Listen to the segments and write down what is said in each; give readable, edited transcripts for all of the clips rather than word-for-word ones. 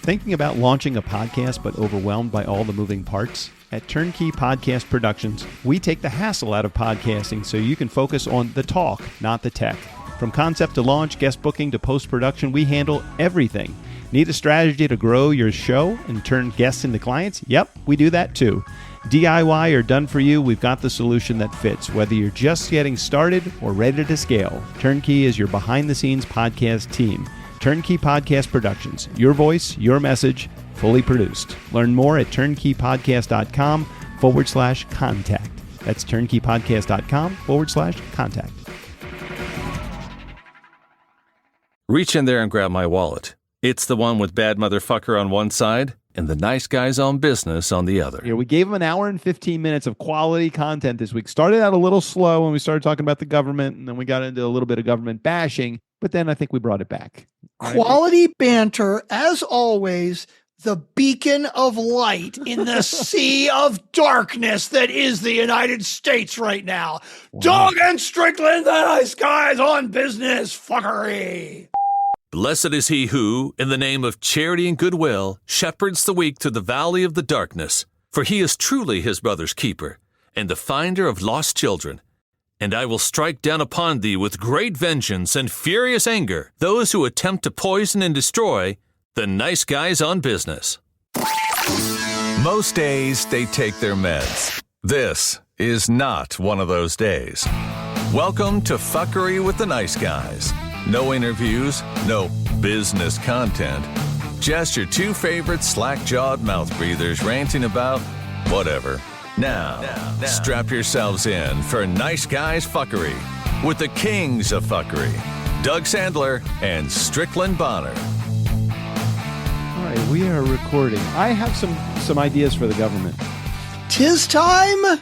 Thinking about launching a podcast but overwhelmed by all the moving parts? At Turnkey Podcast Productions, we take the hassle out of podcasting so you can focus on the talk, not the tech. From concept to launch, guest booking to post-production, we handle everything. Need a strategy to grow your show and turn guests into clients? Yep, we do that too. DIY or done for you, we've got the solution that fits. Whether you're just getting started or ready to scale, Turnkey is your behind-the-scenes podcast team. Turnkey Podcast Productions. Your voice, your message, fully produced. Learn more at turnkeypodcast.com/contact. That's turnkeypodcast.com/contact. Reach in there and grab my wallet. It's the one with bad motherfucker on one side and the nice guys on business on the other. Yeah, we gave them an hour and 15 minutes of quality content this week. Started out a little slow when we started talking about the government, and then we got into a little bit of government bashing, but then I think we brought it back. Quality banter, as always, the beacon of light in the sea of darkness that is the United States right now. Wow. Dog and Strickland, the nice guys on business, fuckery. Blessed is he who, in the name of charity and goodwill, shepherds the weak through the valley of the darkness. For he is truly his brother's keeper, and the finder of lost children. And I will strike down upon thee with great vengeance and furious anger those who attempt to poison and destroy the nice guys on business. Most days, they take their meds. This is not one of those days. Welcome to Fuckery with the Nice Guys. No interviews, no business content. Just your two favorite slack-jawed mouth breathers ranting about whatever. Now, strap yourselves in for Nice Guys Fuckery with the kings of fuckery, Doug Sandler and Strickland Bonner. All right, we are recording. I have some ideas for the government. 'Tis time.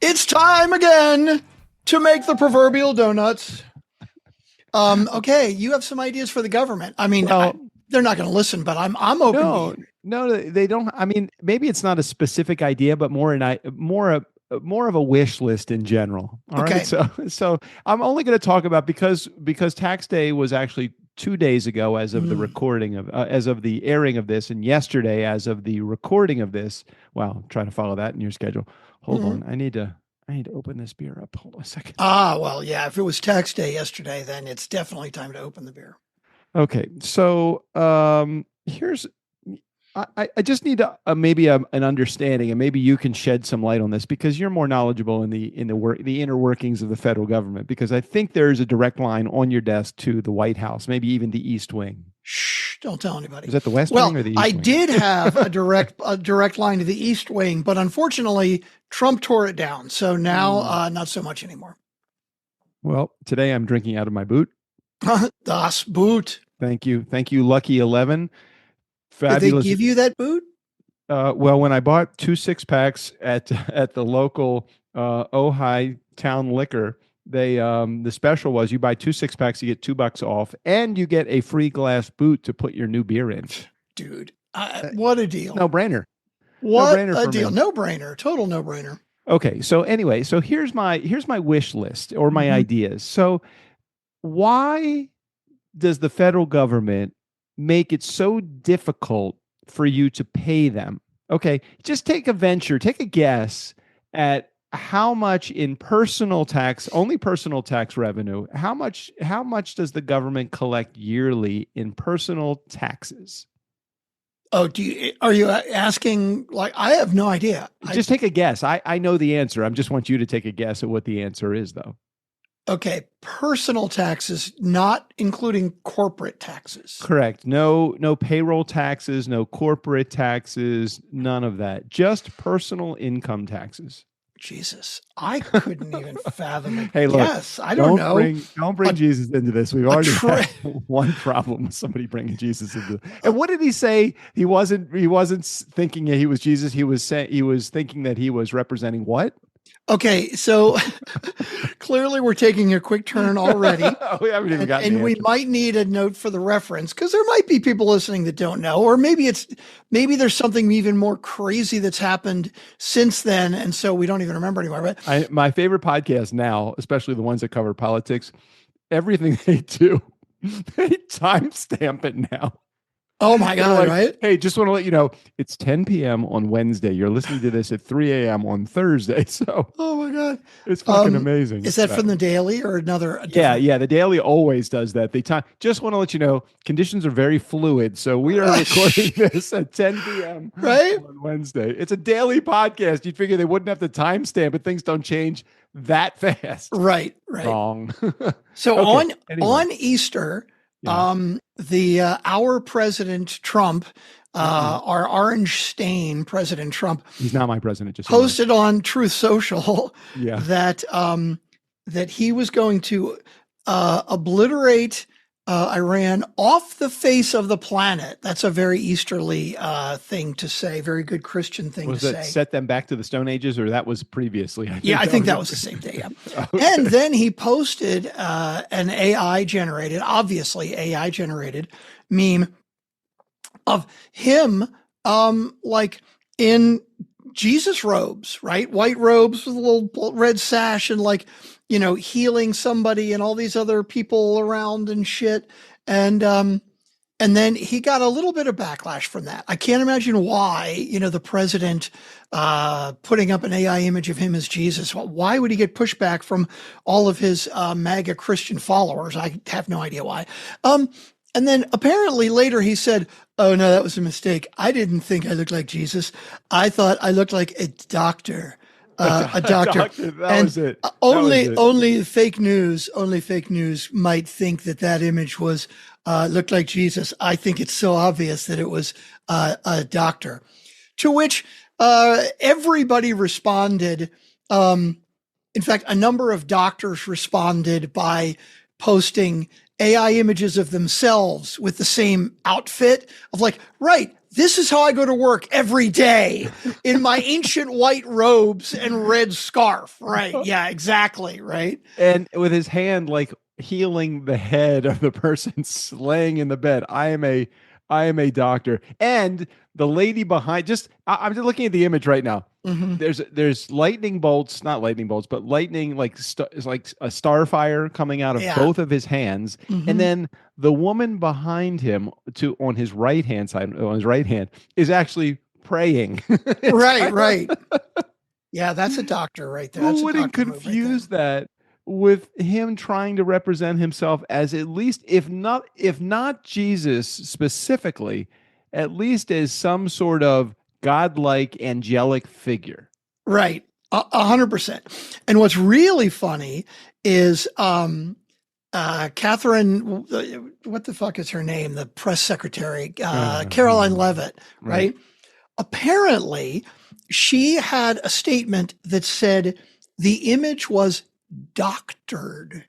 It's time again to make the proverbial donuts. Okay, you have some ideas for the government. I mean, they're not going to listen, but I'm open. No, they don't. I mean, maybe it's not a specific idea, but more of a wish list in general. All okay. Right? So I'm only going to talk about because tax day was actually 2 days ago as of the recording of as of the airing of this, and yesterday as of the recording of this. Wow, I'm trying to follow that in your schedule. Hold on, I need to open this beer up. Hold on a second. Well, yeah. If it was tax day yesterday, then it's definitely time to open the beer. Okay, so here's. I just need maybe an understanding, and maybe you can shed some light on this because you're more knowledgeable in the inner workings of the federal government. Because I think there's a direct line on your desk to the White House, maybe even the East Wing. Shh! Don't tell anybody. Is that the West Wing or the East Wing? I did have a direct line to the East Wing, but unfortunately, Trump tore it down. So now, not so much anymore. Well, today I'm drinking out of my boot. Das Boot. Thank you, Lucky 11. Fabulous. Did they give you that boot? Well, when I bought 2 6-packs at the local Ojai Town Liquor, the special was you buy 2 6-packs, you get $2 off, and you get a free glass boot to put your new beer in. Dude, what a deal! No brainer. What no-brainer a deal! No brainer. Total no brainer. Okay, so anyway, here's my wish list or my ideas. So, why does the federal government make it so difficult for you to pay them? Okay, just take a guess at how much in personal tax revenue, how much does the government collect yearly in personal taxes? Oh, are you asking, like, I have no idea. Just take a guess. I know the answer. I just want you to take a guess at what the answer is, though. Okay, personal taxes, not including corporate taxes. Correct. No payroll taxes, no corporate taxes, none of that. Just personal income taxes. Jesus, I couldn't even fathom it. Hey, look, yes, I don't know. Don't bring Jesus into this. We've already had one problem with somebody bringing Jesus into. And what did he say? He wasn't thinking he was Jesus. He was thinking that he was representing what? Okay, so clearly we're taking a quick turn already. We haven't even gotten and we might need a note for the reference because there might be people listening that don't know, or maybe there's something even more crazy that's happened since then, and so we don't even remember anymore. But my favorite podcast now, especially the ones that cover politics, everything they do, they timestamp it now. Oh my God, Like, right? hey, just want to let you know, it's 10 p.m. on Wednesday. You're listening to this at 3 a.m. on Thursday. So Oh my God. it's fucking amazing. Is that from the Daily or another? Yeah. The Daily always does that. Just want to let you know, conditions are very fluid. So we are recording this at 10 p.m. Right? on Wednesday. It's a daily podcast. You'd figure they wouldn't have the timestamp, but things don't change that fast. Right. Wrong. So Okay, on Easter, our President Trump, our orange stain President Trump, he's not my president. Just posted on Truth Social yeah. that he was going to obliterate Iran off the face of the planet. That's a very Easterly thing to say, very good Christian thing to say. Set them back to the Stone Ages, or that was previously? I think that was the same day. Yeah. Okay. And then he posted an obviously AI generated meme of him like in Jesus robes, right? White robes with a little red sash and like, healing somebody and all these other people around and shit. And then he got a little bit of backlash from that. I can't imagine why, the president putting up an AI image of him as Jesus. Why would he get pushback from all of his MAGA Christian followers? I have no idea why. And then apparently later he said, "Oh no, that was a mistake. I didn't think I looked like Jesus. I thought I looked like a doctor." A doctor. That was it. Only fake news might think that image was looked like Jesus. I think it's so obvious that it was a doctor. To which everybody responded. In fact, a number of doctors responded by posting AI images of themselves with the same outfit of like, right, this is how I go to work every day in my ancient white robes and red scarf. Right. Yeah, exactly. Right. And with his hand, like healing the head of the person laying in the bed. I am a doctor. And the lady behind, I'm just looking at the image right now. Mm-hmm. There's lightning bolts, not lightning bolts, but lightning is like a starfire coming out of both of his hands. Mm-hmm. And then the woman behind him on his right hand is actually praying. Right. Yeah, that's a doctor right there. Who wouldn't confuse that with him trying to represent himself as at least, if not Jesus specifically, at least as some sort of godlike angelic figure. Right. 100%. And what's really funny is Catherine, what the fuck is her name? The press secretary, Caroline Leavitt, right? Apparently she had a statement that said the image was doctored.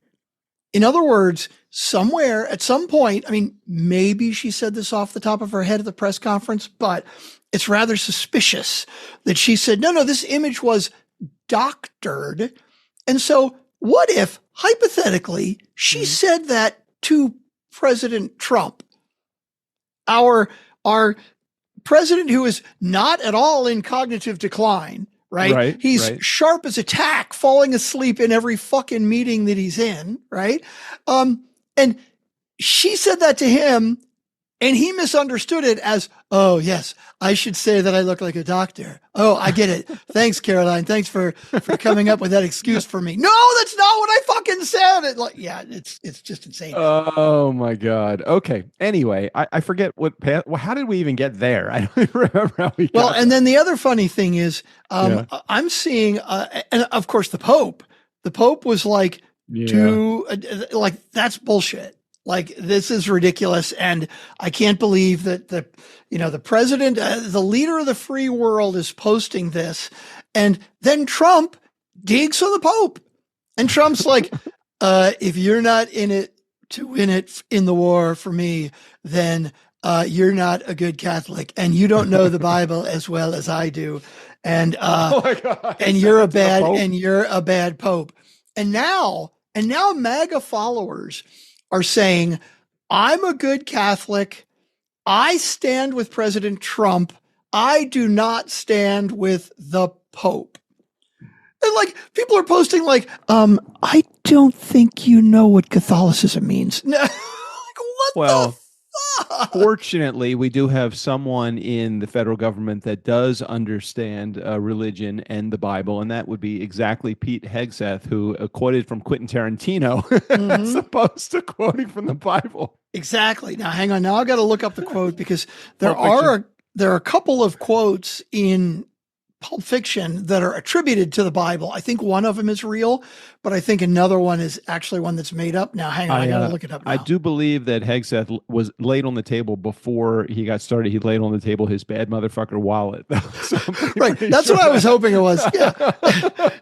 In other words, somewhere at some point, I mean, maybe she said this off the top of her head at the press conference, but it's rather suspicious that she said, no, this image was doctored. And so what if, hypothetically, she said that to President Trump, our president who is not at all in cognitive decline, right? He's sharp as a tack, falling asleep in every fucking meeting that he's in, right? And she said that to him, and he misunderstood it as, oh, yes, I should say that I look like a doctor. Oh, I get it. Thanks, Caroline. Thanks for coming up with that excuse for me. No, that's not what I fucking said. It's just insane. Oh, my God. Okay. Anyway, I forget how did we even get there? I don't even remember how we got and then the other funny thing is I'm seeing, and of course, the Pope was like, that's bullshit. Like, this is ridiculous. And I can't believe that the president, the leader of the free world is posting this. And then Trump digs on the Pope. And Trump's like, if you're not in it to win it in the war for me, then you're not a good Catholic and you don't know the Bible as well as I do. And, and you're a bad Pope. And now MAGA followers are saying, I'm a good Catholic. I stand with President Trump. I do not stand with the Pope. And like, people are posting like, I don't think you know what Catholicism means. Like, what the Fortunately, we do have someone in the federal government that does understand religion and the Bible, and that would be exactly Pete Hegseth, who quoted from Quentin Tarantino as opposed to quoting from the Bible. Exactly. Now, hang on. Now I got to look up the quote because there are a couple of quotes in Pulp Fiction that are attributed to the Bible. I think one of them is real, but I think another one is actually one that's made up. Now, hang on. I got to look it up now. I do believe that Hegseth was laid on the table before he got started. He laid on the table his bad motherfucker wallet. So right. That's what I was hoping it was. Yeah.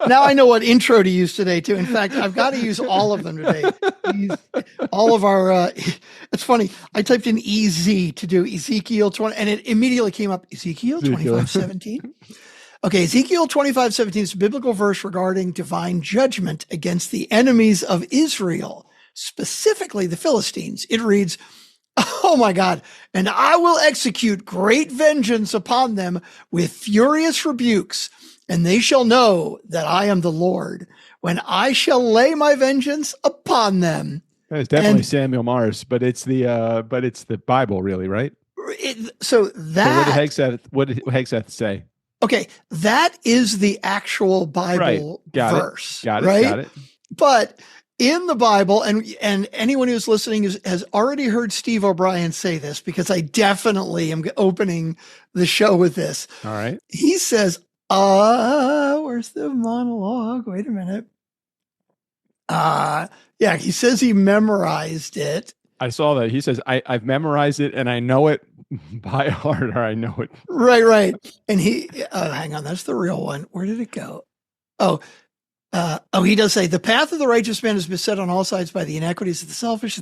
Now I know what intro to use today, too. In fact, I've got to use all of them today. All of our, it's funny. I typed in EZ to do Ezekiel 20, and it immediately came up Ezekiel 25:17. Okay, Ezekiel 25:17 is a biblical verse regarding divine judgment against the enemies of Israel, specifically the Philistines. It reads, oh my God, and I will execute great vengeance upon them with furious rebukes, and they shall know that I am the Lord when I shall lay my vengeance upon them. It's definitely Samuel Morris, but it's the Bible, really, right? What did Hegseth say? Okay, that is the actual Bible verse. Got it. But in the Bible, and anyone who's listening has already heard Steve O'Brien say this, because I definitely am opening the show with this. All right. He says, where's the monologue? Wait a minute. Yeah, he says he memorized it. I saw that. He says, I've memorized it and I know it by heart, or I know it. Right. And hang on, that's the real one. Where did it go? He does say, the path of the righteous man is beset on all sides by the inequities of the selfish.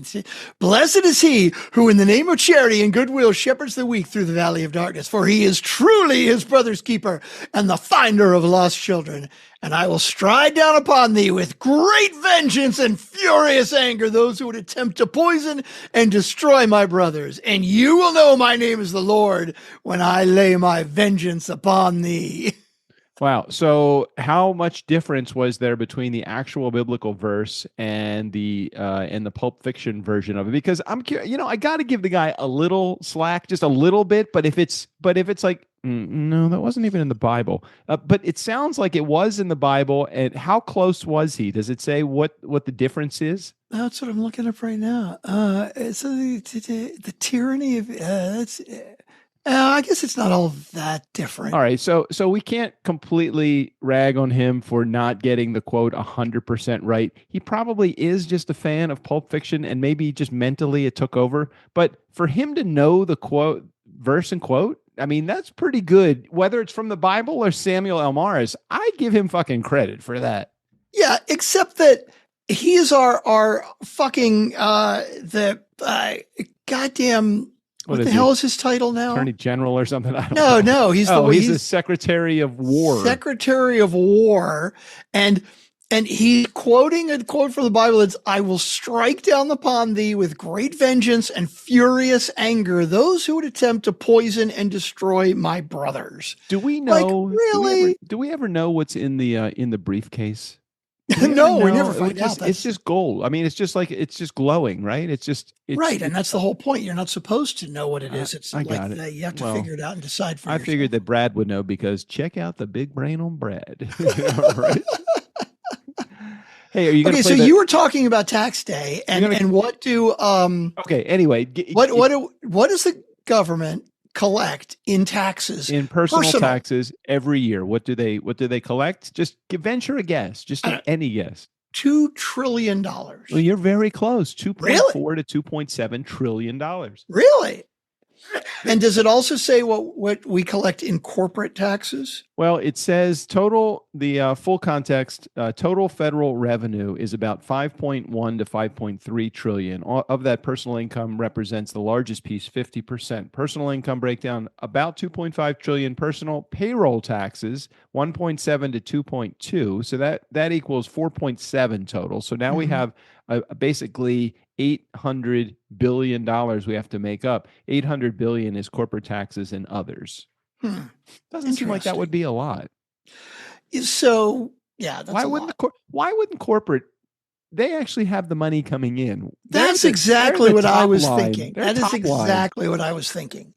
Blessed is he who in the name of charity and goodwill shepherds the weak through the valley of darkness, for he is truly his brother's keeper and the finder of lost children. And I will stride down upon thee with great vengeance and furious anger those who would attempt to poison and destroy my brothers. And you will know my name is the Lord when I lay my vengeance upon thee. Wow. So how much difference was there between the actual biblical verse and the Pulp Fiction version of it? Because I'm curious, I got to give the guy a little slack, just a little bit. But if it's like, no, that wasn't even in the Bible. But it sounds like it was in the Bible. And how close was he? Does it say what the difference is? That's what I'm looking up right now. So the tyranny of I guess it's not all that different. All right, so we can't completely rag on him for not getting the quote 100% right. He probably is just a fan of Pulp Fiction, and maybe just mentally it took over. But for him to know the quote, verse and quote, I mean, that's pretty good. Whether it's from the Bible or Samuel L. Morris, I give him fucking credit for that. Yeah, except that he is our fucking goddamn. What the hell is his title now? Attorney General or something? I don't know. No, he's the Secretary of War. Secretary of War, and he's quoting a quote from the Bible. It's, "I will strike down upon thee with great vengeance and furious anger those who would attempt to poison and destroy my brothers." Do we know? Really? Do we ever know what's in the briefcase? No, we never find out. It's just gold. I mean, it's just glowing, right? It's right, and that's the whole point. You're not supposed to know what it is. It's you have to figure it out and decide for yourself. I figured that Brad would know, because check out the big brain on Brad. Right? Hey, are you going to so you were talking about tax day, and what do okay, anyway, what does the government collect in taxes, in personal taxes every year? What do they collect? Just venture a guess. Just any guess. $2 trillion. Well, you're very close. 2.4 to 2.7 trillion dollars. Really? And does it also say what we collect in corporate taxes? Well, it says total, the full context, total federal revenue is about 5.1 to 5.3 trillion. Of that, personal income represents the largest piece, 50%. Personal income breakdown, about 2.5 trillion. Personal payroll taxes, 1.7 to 2.2. So that equals 4.7 total. So now we have basically $800 billion we have to make up. 800 billion is corporate taxes and others. Doesn't seem like that would be a lot. So yeah, that's why wouldn't corporate they actually have the money coming in. That's exactly what I was line. thinking. They're That is top exactly what I was thinking.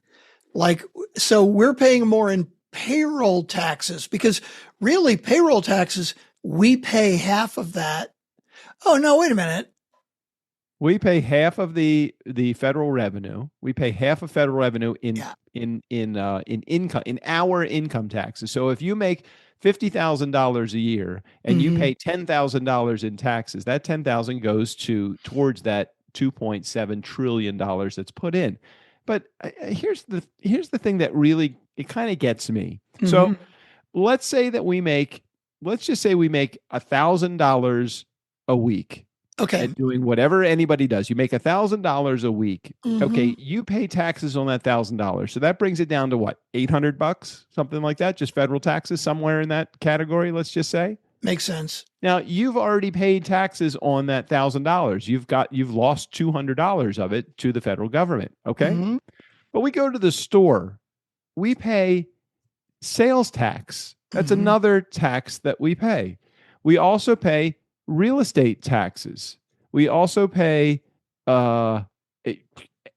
Like, so we're paying more in payroll taxes because really payroll taxes, we pay half of that. Oh, no, wait a minute. We pay half of the federal revenue. We pay half of federal revenue in income, in our income taxes. So if you make $50,000 a year and you pay $10,000 in taxes, that $10,000 goes towards that $2.7 trillion that's put in. But here's the thing that really, it kind of gets me. So let's just say we make $1,000 a week. Okay. And doing whatever anybody does. You make $1,000 a week. Okay. You pay taxes on that $1,000. So that brings it down to what? $800, something like that? Just federal taxes somewhere in that category, let's just say. Makes sense. Now you've already paid taxes on that $1,000. You've lost $200 of it to the federal government. Okay. But we go to the store, we pay sales tax. That's another tax that we pay. We also pay real estate taxes. We also pay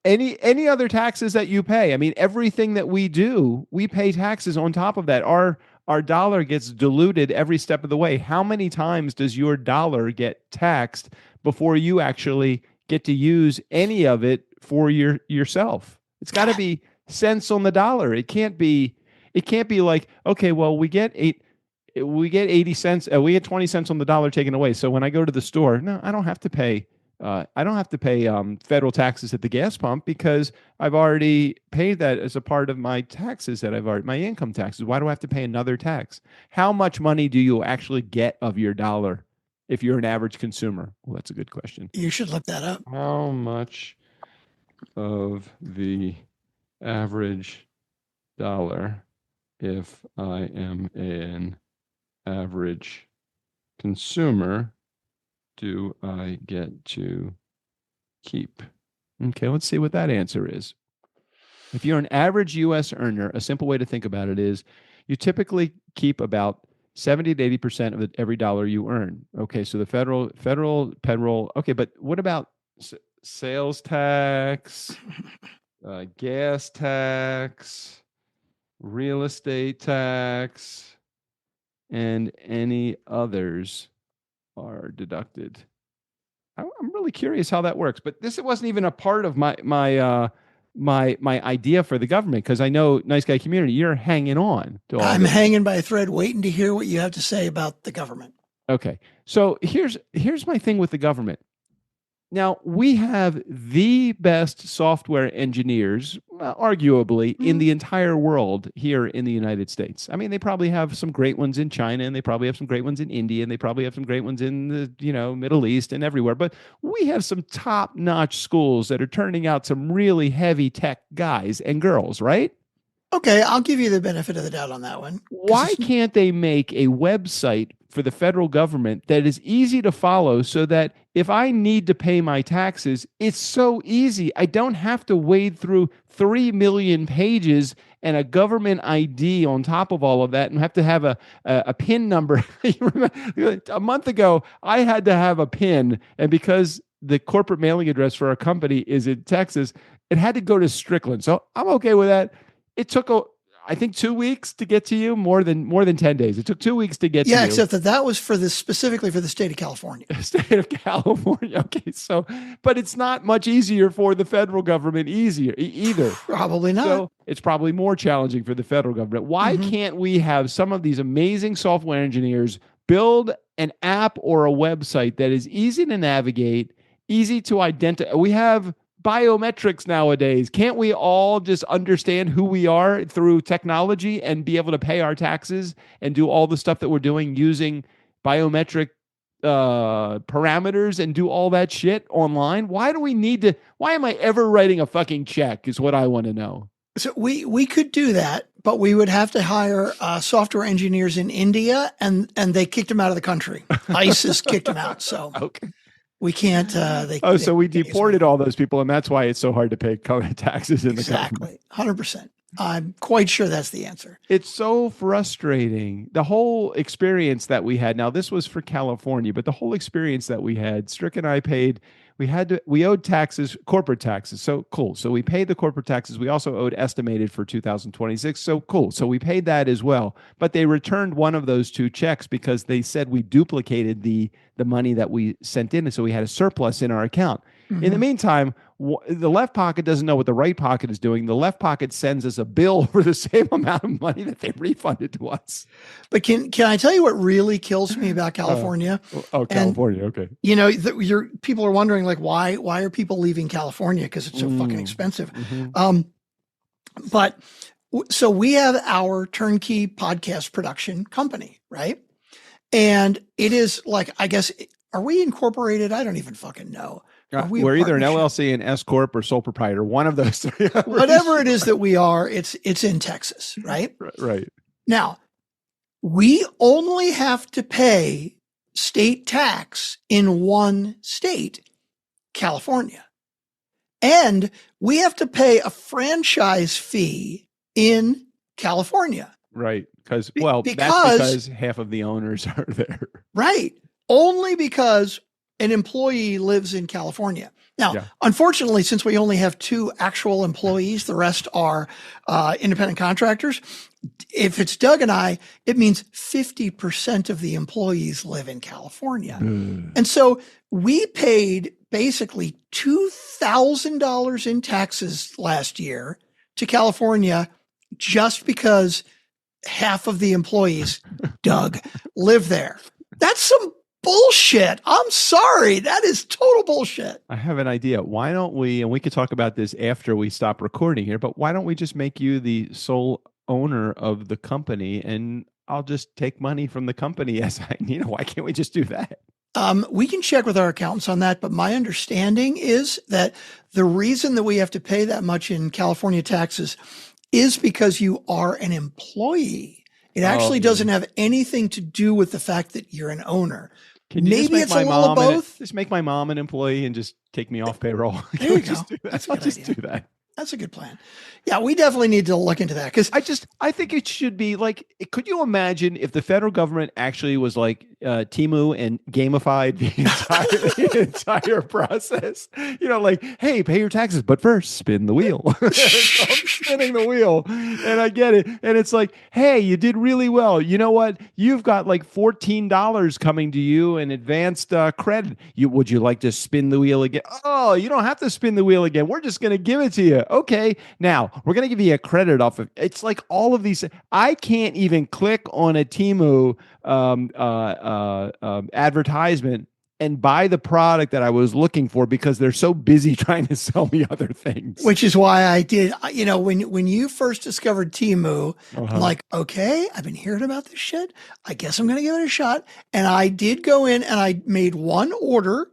any other taxes that you pay. I mean, everything that we do, we pay taxes on top of that. Our dollar gets diluted every step of the way. How many times does your dollar get taxed before you actually get to use any of it for yourself? It's got to be cents on the dollar. It can't be like, okay, well, we get 80 cents, we get 20 cents on the dollar taken away. So when I go to the store, no, I don't have to pay federal taxes at the gas pump because I've already paid that as a part of my taxes my income taxes. Why do I have to pay another tax? How much money do you actually get of your dollar if you're an average consumer? Well, that's a good question. You should look that up. How much of the average dollar, if I am an average consumer, do I get to keep? Okay, let's see what that answer is. If you're an average U.S. earner, a simple way to think about it is you typically keep about 70 to 80% of every dollar you earn. Okay, so the federal. Okay, but what about sales tax, gas tax, real estate tax, and any others are deducted? I'm really curious how that works, but it wasn't even a part of my idea for the government, because I know Nice Guy Community, you're hanging on to all I'm this. hanging by a thread, waiting to hear what you have to say about the government. Okay, so here's my thing with the government. Now, we have the best software engineers, arguably, in the entire world here in the United States. I mean, they probably have some great ones in China, and they probably have some great ones in India, and they probably have some great ones in the Middle East and everywhere. But we have some top-notch schools that are turning out some really heavy tech guys and girls, right? Okay, I'll give you the benefit of the doubt on that one. Why can't they make a website for the federal government that is easy to follow so that if I need to pay my taxes, it's so easy. I don't have to wade through 3 million pages and a government ID on top of all of that and have to have a PIN number. A month ago, I had to have a PIN, and because the corporate mailing address for our company is in Texas, it had to go to Strickland. So I'm okay with that. It took, I think, 2 weeks to get to you, more than 10 days. It took 2 weeks to get to you. Yeah, except that was specifically for the state of California. State of California. Okay, so, but it's not much easier for the federal government either. Probably not. So it's probably more challenging for the federal government. Why can't we have some of these amazing software engineers build an app or a website that is easy to navigate, easy to identify? We have biometrics nowadays. Can't we all just understand who we are through technology and be able to pay our taxes and do all the stuff that we're doing using biometric parameters and do all that shit online? Why do we need to? Why am I ever writing a fucking check is what I want to know. So we could do that, but we would have to hire software engineers in India, and they kicked them out of the country. ICE has kicked them out. So okay. We can't. So we deported all those people, and that's why it's so hard to pay taxes in the government. Exactly, 100%. I'm quite sure that's the answer. It's so frustrating. The whole experience that we had. Now, this was for California, but the whole experience that we had, Strick and I paid. We owed taxes, corporate taxes. So cool. So we paid the corporate taxes. We also owed estimated for 2026. So cool. So we paid that as well. But they returned one of those two checks because they said we duplicated the money that we sent in. And so we had a surplus in our account. Mm-hmm. In the meantime, the left pocket doesn't know what the right pocket is doing. The left pocket sends us a bill for the same amount of money that they refunded to us. But can I tell you what really kills me about California? California. Okay. You know, people are wondering like, why are people leaving California? Because it's so fucking expensive. Mm-hmm. So we have our turnkey podcast production company, right? And it is like, I guess, are we incorporated? I don't even fucking know. We're either an LLC, an S Corp, or sole proprietor. One of those three. Whatever it is that we are, it's in Texas, right? Right. Now, we only have to pay state tax in one state, California. And we have to pay a franchise fee in California. Right. Because that's because half of the owners are there. Right. Only because an employee lives in California. Now, Unfortunately, since we only have 2 actual employees, the rest are independent contractors. If it's Doug and I, it means 50% of the employees live in California. And so we paid basically $2,000 in taxes last year to California just because half of the employees, Doug, live there. That's some bullshit. I'm sorry. That is total bullshit. I have an idea. Why don't we, and we could talk about this after we stop recording here, but why don't we just make you the sole owner of the company and I'll just take money from the company as I need? Why can't we just do that? We can check with our accountants on that, but my understanding is that the reason that we have to pay that much in California taxes is because you are an employee. It actually doesn't have anything to do with the fact that you're an owner. Maybe it's a little of both. Just make my mom an employee and just take me off payroll. There you go. I'll just do that. That's a good plan. Yeah, we definitely need to look into that because I think it should be like, could you imagine if the federal government actually was like Temu and gamified the entire process? You know, like, hey, pay your taxes, but first spin the wheel. So I'm spinning the wheel, and I get it. And it's like, hey, you did really well. You know what? You've got like $14 coming to you in advanced credit. Would you like to spin the wheel again? Oh, you don't have to spin the wheel again. We're just going to give it to you. Okay, now we're going to give you a credit off of it's like all of these. I can't even click on a Temu advertisement and buy the product that I was looking for because they're so busy trying to sell me other things. Which is why I did, you know, when you first discovered Temu, I'm like, okay, I've been hearing about this shit. I guess I'm going to give it a shot. And I did go in and I made one order.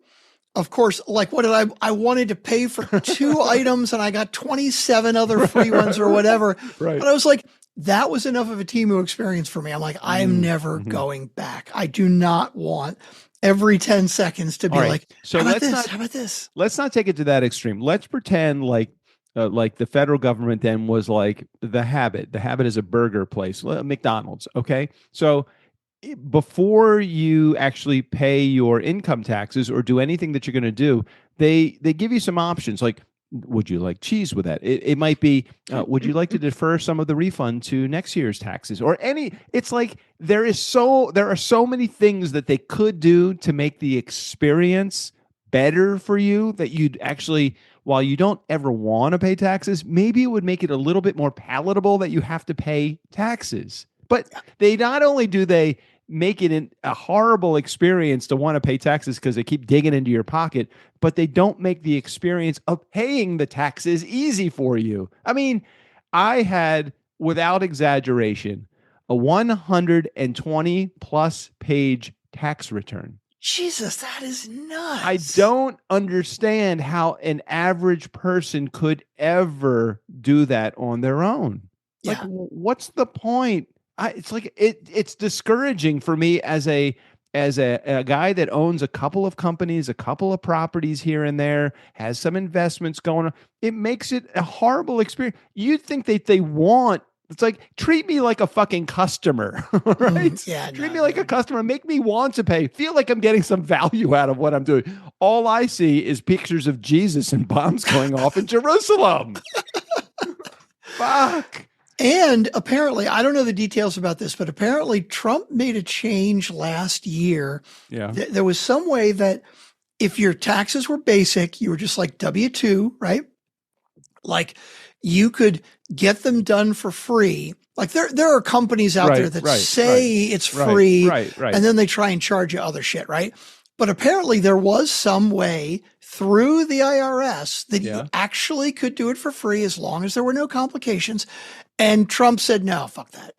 Of course, like what did I wanted to pay for 2 items and I got 27 other free ones or whatever. Right. But I was like, that was enough of a Temu experience for me. I'm like, I am never going back. I do not want every 10 seconds to be like, so how about this? Let's not take it to that extreme. Let's pretend like the federal government then was like the Habit. The Habit is a burger place, McDonald's. Okay. So before you actually pay your income taxes or do anything that you're going to do, they give you some options like, would you like cheese with that? It might be, would you like to defer some of the refund to next year's taxes or it's like there are so many things that they could do to make the experience better for you that you'd actually, while you don't ever want to pay taxes, maybe it would make it a little bit more palatable that you have to pay taxes. But they not only do they make it a horrible experience to want to pay taxes because they keep digging into your pocket, but they don't make the experience of paying the taxes easy for you. I mean, I had, without exaggeration, a 120 plus page tax return. Jesus, that is nuts. I don't understand how an average person could ever do that on their own. Yeah. Like, what's the point? It's like it's discouraging for me as a as a guy that owns a couple of companies, a couple of properties here and there, has some investments going on, it makes it a horrible experience. You'd think that they want, it's like, treat me like a fucking customer, right? Yeah, Treat me like a customer, make me want to pay, feel like I'm getting some value out of what I'm doing. All I see is pictures of Jesus and bombs going off in Jerusalem. Fuck. And apparently, I don't know the details about this, but apparently Trump made a change last year. Yeah. There was some way that if your taxes were basic, you were just like W-2, right? Like you could get them done for free. Like there are companies out there that say it's free, and then they try and charge you other shit, right? But apparently there was some way through the IRS that you actually could do it for free as long as there were no complications. And Trump said, no, fuck that.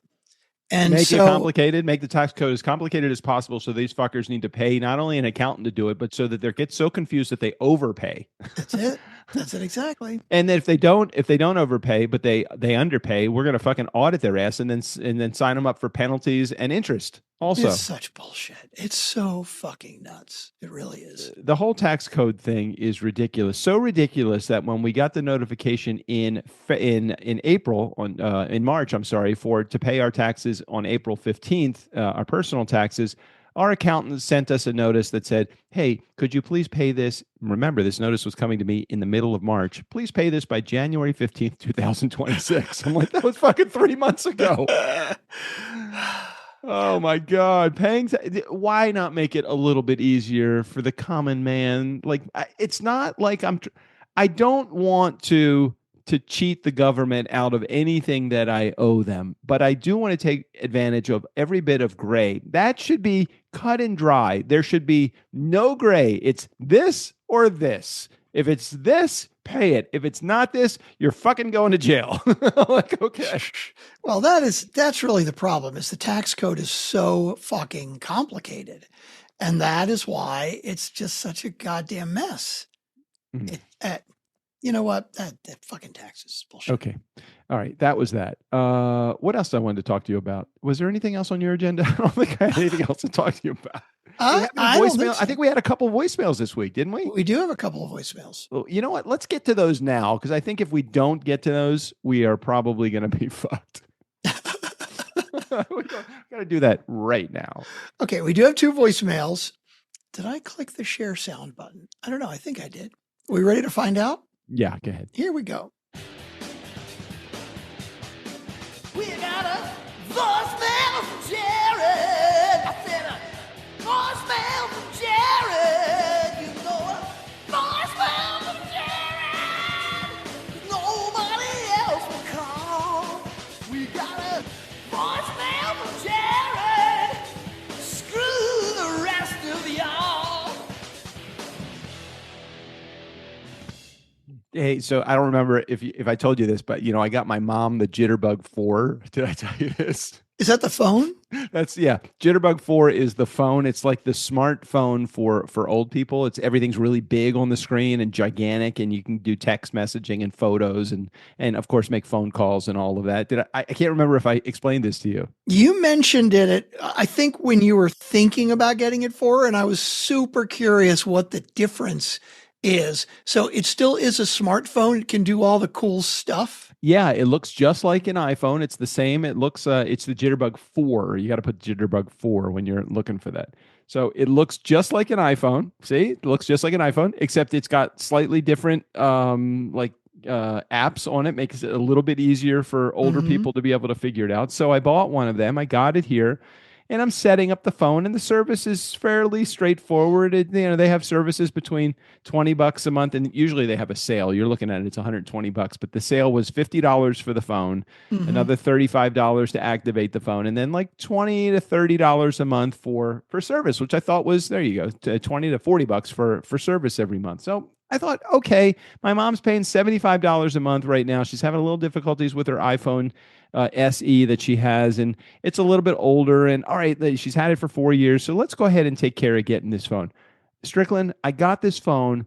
And make it complicated, make the tax code as complicated as possible. So these fuckers need to pay not only an accountant to do it, but so that they get so confused that they overpay. That's it. That's it exactly. And if they don't overpay, but they underpay, we're gonna fucking audit their ass and then sign them up for penalties and interest. Also, it's such bullshit. It's so fucking nuts. It really is. The whole tax code thing is ridiculous. So ridiculous that when we got the notification in April in March, to pay our taxes on April 15th, our personal taxes. Our accountant sent us a notice that said, hey, could you please pay this? Remember, this notice was coming to me in the middle of March. Please pay this by January 15th, 2026. I'm like, that was fucking 3 months ago. Oh, my God. Why not make it a little bit easier for the common man? Like, it's not like I don't want to cheat the government out of anything that I owe them, but I do want to take advantage of every bit of gray. That should be cut and dry. There should be no gray. It's this or this. If it's this, pay it. If it's not this, you're fucking going to jail. Like, okay. Well, that's really the problem, is the tax code is so fucking complicated. And that is why it's just such a goddamn mess. You know what? That fucking taxes is bullshit. Okay. All right. That was that. What else I wanted to talk to you about? Was there anything else on your agenda? I don't think I had anything else to talk to you about. I don't think so. I think we had a couple of voicemails this week, didn't we? We do have a couple of voicemails. Well, you know what? Let's get to those now, because I think if we don't get to those, we are probably going to be fucked. We got to do that right now. Okay. We do have two voicemails. Did I click the share sound button? I don't know. I think I did. Are we ready to find out? Yeah, go ahead. Here we go. We got a voicemail from Jared. I said a voicemail from Jared. You know a voicemail from Jared. Nobody else will call. We got a voicemail from Jared. Screw the rest of y'all. Hey, so I don't remember if I told you this, but I got my mom the Jitterbug 4. Did I tell you this? Is that the phone? Jitterbug 4 is the phone. It's like the smartphone for old people. Everything's really big on the screen and gigantic, and you can do text messaging and photos and of course make phone calls and all of that. I can't remember if I explained this to you. You mentioned it, I think, when you were thinking about getting it for, and I was super curious what the difference is. So it still is a smartphone. It can do all the cool stuff. Yeah, it looks just like an iPhone. It's the same. It looks it's the Jitterbug 4. You got to put Jitterbug 4 when you're looking for that. So it looks just like an iPhone. See? It looks just like an iPhone, except it's got slightly different apps on it. Makes it a little bit easier for older people to be able to figure it out. So I bought one of them. I got it here. And I'm setting up the phone, and the service is fairly straightforward. They have services between $20 a month, and usually they have a sale. You're looking at it, it's $120, but the sale was $50 for the phone, another $35 to activate the phone, and then like $20 to $30 a month for service, which I thought was, there you go, $20 to $40 for service every month. So I thought, okay, my mom's paying $75 a month right now. She's having a little difficulties with her iPhone SE that she has, and it's a little bit older, and all right, she's had it for 4 years, so let's go ahead and take care of getting this phone. Strickland, I got this phone.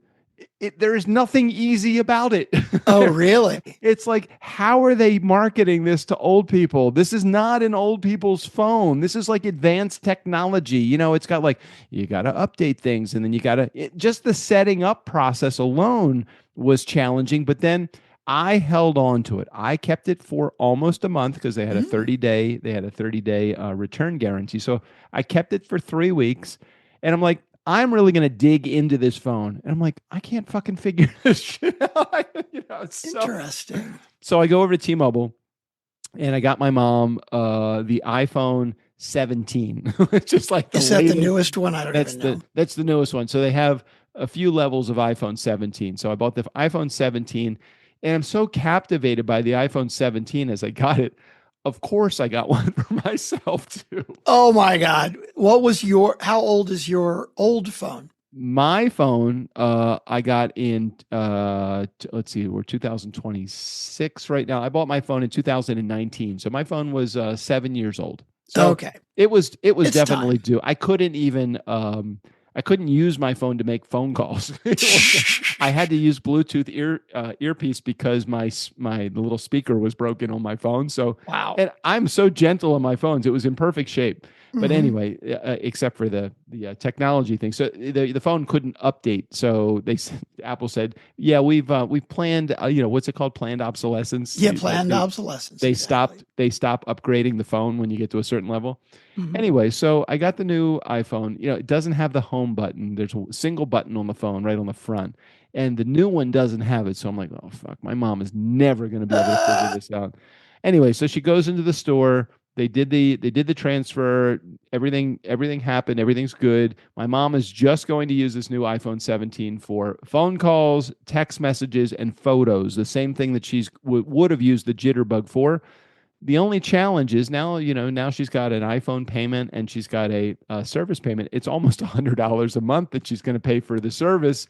there is nothing easy about it. Oh, really? It's like, how are they marketing this to old people? This is not an old people's phone. This is like advanced technology. You know, it's got like, you got to update things, and then you got to, just the setting up process alone was challenging. But then I held on to it. I kept it for almost a month because they had a 30-day return guarantee. So I kept it for 3 weeks, and I'm like, I'm really going to dig into this phone. And I'm like, I can't fucking figure this shit out. It's Interesting. So I go over to T-Mobile, and I got my mom the iPhone 17. It's just like Is that the newest one? I don't even know. That's the newest one. So they have a few levels of iPhone 17. So I bought the iPhone 17, and I'm so captivated by the iPhone 17 as I got it. Of course, I got one for myself too. Oh my God. How old is your old phone? My phone, I got in, let's see, we're 2026 right now. I bought my phone in 2019. So my phone was 7 years old. So okay. It was It's definitely time. due. I couldn't even, I couldn't use my phone to make phone calls. I had to use Bluetooth earpiece because the little speaker was broken on my phone. So, Wow. and I'm so gentle on my phones; it was in perfect shape. But Mhm. anyway, except for the technology thing, so the phone couldn't update. So Apple said, "Yeah, we've planned, what's it called? Planned obsolescence." Yeah, planned obsolescence. They exactly. stopped upgrading the phone when you get to a certain level. Mhm. Anyway, so I got the new iPhone. It doesn't have the home button. There's a single button on the phone right on the front. And the new one doesn't have it. So I'm like, oh, fuck, my mom is never going to be able to figure this out. Anyway, so she goes into the store. They did the transfer. Everything happened. Everything's good. My mom is just going to use this new iPhone 17 for phone calls, text messages, and photos. The same thing that she's would have used the Jitterbug for. The only challenge is now she's got an iPhone payment and she's got a service payment. It's almost $100 a month that she's going to pay for the service,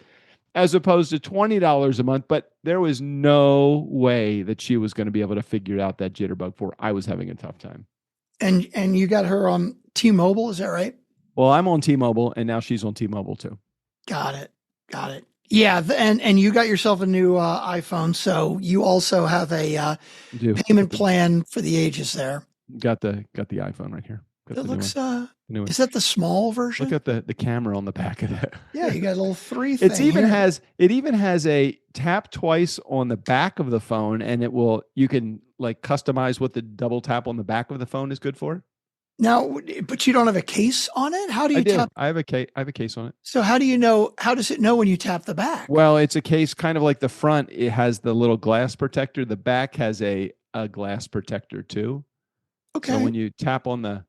as opposed to $20 a month. But there was no way that she was going to be able to figure out that Jitterbug for. I was having a tough time. And you got her on T-Mobile, is that right? Well, I'm on T-Mobile, and now she's on T-Mobile too. Got it. Yeah, and you got yourself a new iPhone, so you also have a payment plan for the ages there. Got the iPhone right here. It looks. New one. Is that the small version? Look at the camera on the back of that. Yeah, you got a little 3 thing. It even has a tap twice on the back of the phone, and you can like customize what the double tap on the back of the phone is good for. Now, but you don't have a case on it? How do you tap? I have a case on it. So how do you know? How does it know when you tap the back? Well, it's a case kind of like the front. It has the little glass protector. The back has a glass protector too. Okay. So when you tap on the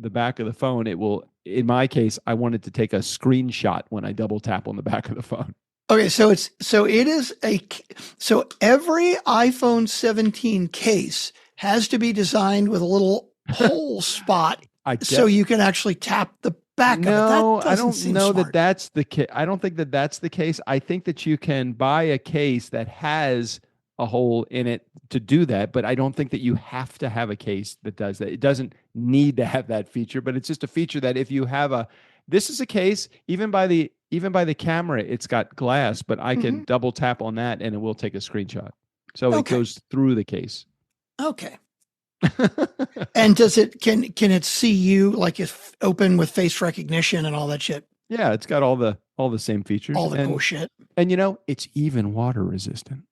back of the phone, it will. In my case, I wanted to take a screenshot when I double tap on the back of the phone. Okay, so every iPhone 17 case has to be designed with a little hole spot so you can actually tap the back of it. No, That I don't seem know smart. that's the case. I don't think that that's the case. I think that you can buy a case that has a hole in it to do that, but I don't think that you have to have a case that does that. It doesn't need to have that feature, but it's just a feature that if you have this is a case, even by the camera, it's got glass, but I can double tap on that and it will take a screenshot. So it goes through the case. Okay. And can it see you like if open with face recognition and all that shit? Yeah, it's got all the same features. All the cool shit. And it's even water resistant.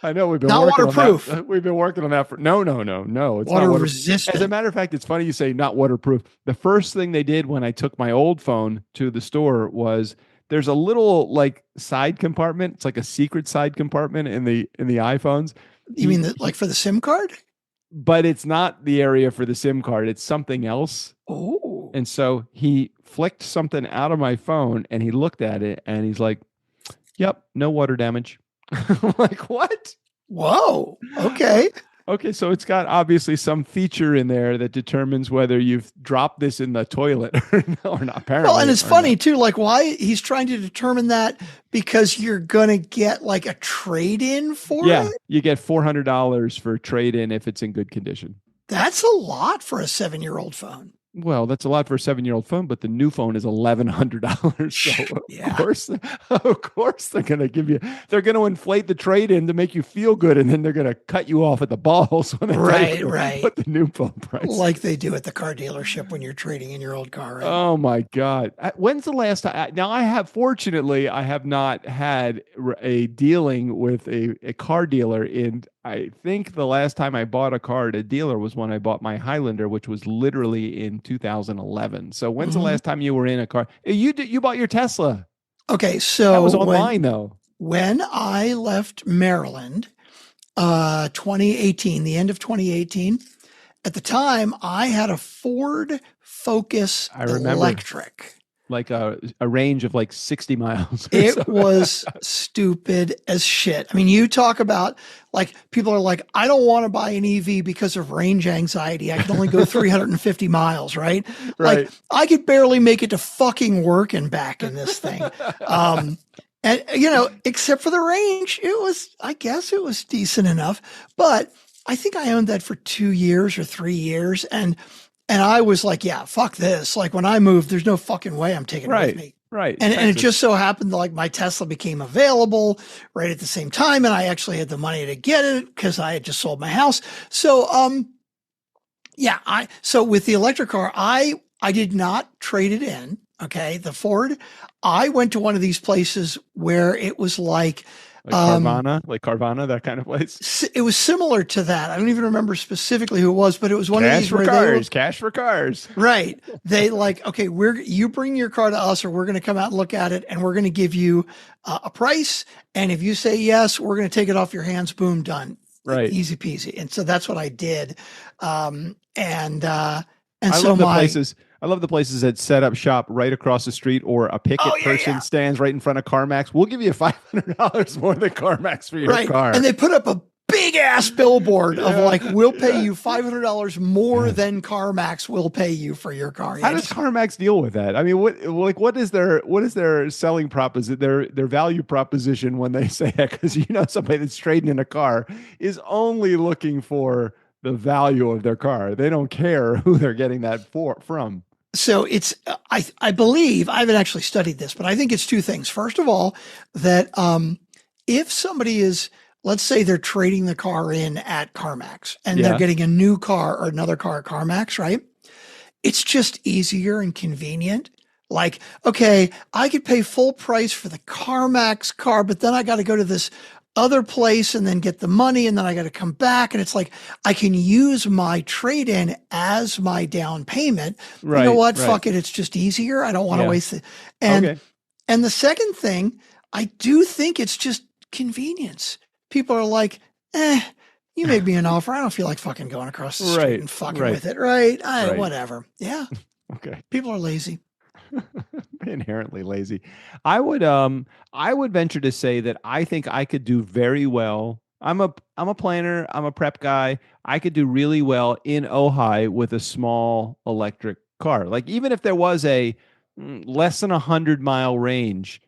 I know we've been not working waterproof. on that. We've been working on that for no. It's water not resistant. As a matter of fact, it's funny you say not waterproof. The first thing they did when I took my old phone to the store was there's a little like side compartment. It's like a secret side compartment in the iPhones. You mean like for the SIM card? But it's not the area for the SIM card. It's something else. Oh. And so he flicked something out of my phone and he looked at it and he's like, yep, no water damage. I'm like, what? Whoa. Okay. Okay, so it's got obviously some feature in there that determines whether you've dropped this in the toilet or not. Apparently. Well, and it's funny too, like why he's trying to determine that because you're going to get like a trade-in for it? Yeah, you get $400 for trade-in if it's in good condition. That's a lot for a 7-year-old phone. Well, that's a lot for a 7-year-old phone, but the new phone is $1,100. So Yeah. of course they're going to give you, they're going to inflate the trade-in to make you feel good. And then they're going to cut you off at the balls when they tell you Right. what the new phone price. Like they do at the car dealership when you're trading in your old car, right? Oh my God. When's the last time? Now fortunately, I have not had a dealing with a car dealer I think the last time I bought a car at a dealer was when I bought my Highlander, which was literally in 2011. So when's the last time you were in a car? You bought your Tesla. Okay, so That was online though. When I left Maryland, 2018, the end of 2018, at the time I had a Ford Focus electric. Like a range of like 60 miles. It was stupid as shit. I mean, you talk about like people are like, I don't want to buy an EV because of range anxiety. I can only go 350 miles, right? Right. Like I could barely make it to fucking work and back in this thing. And except for the range, I guess it was decent enough, but I think I owned that for 2 years or 3 years. And I was like, yeah, fuck this. Like when I moved, there's no fucking way I'm taking it with me. Right. And it just so happened that like my Tesla became available right at the same time. And I actually had the money to get it because I had just sold my house. So, so with the electric car, I did not trade it in. Okay. The Ford, I went to one of these places where it was like Carvana, that kind of place. It was similar to that. I don't even remember specifically who it was, but it was one of these Cash for cars. Right. They like, okay, you bring your car to us or we're going to come out and look at it and we're going to give you a price. And if you say yes, we're going to take it off your hands. Boom, done. Right. Easy peasy. And so that's what I did. I love the places that set up shop right across the street or a picket person stands right in front of CarMax. We'll give you $500 more than CarMax for your car. And they put up a big ass billboard of like, we'll pay you $500 more than CarMax will pay you for your car. How does CarMax deal with that? I mean, what is their selling proposition, their value proposition when they say that? Because somebody that's trading in a car is only looking for the value of their car. They don't care who they're getting that from. So it's, I believe, I haven't actually studied this, but I think it's two things. First of all, that if somebody is, let's say they're trading the car in at CarMax and they're getting a new car or another car at CarMax, right? It's just easier and convenient. Like, okay, I could pay full price for the CarMax car, but then I got to go to this other place and then get the money and then I got to come back. And it's like, I can use my trade-in as my down payment. Right, you know what? Right. Fuck it. It's just easier. I don't want to waste it. And the second thing, I do think it's just convenience. People are like, you made me an offer. I don't feel like fucking going across the street and fucking with it. Right. Whatever. Yeah. Okay. People are lazy. Inherently lazy. I would venture to say that I think I could do very well. I'm a planner. I'm a prep guy. I could do really well in Ojai with a small electric car. Like even if there was a less than 100-mile range,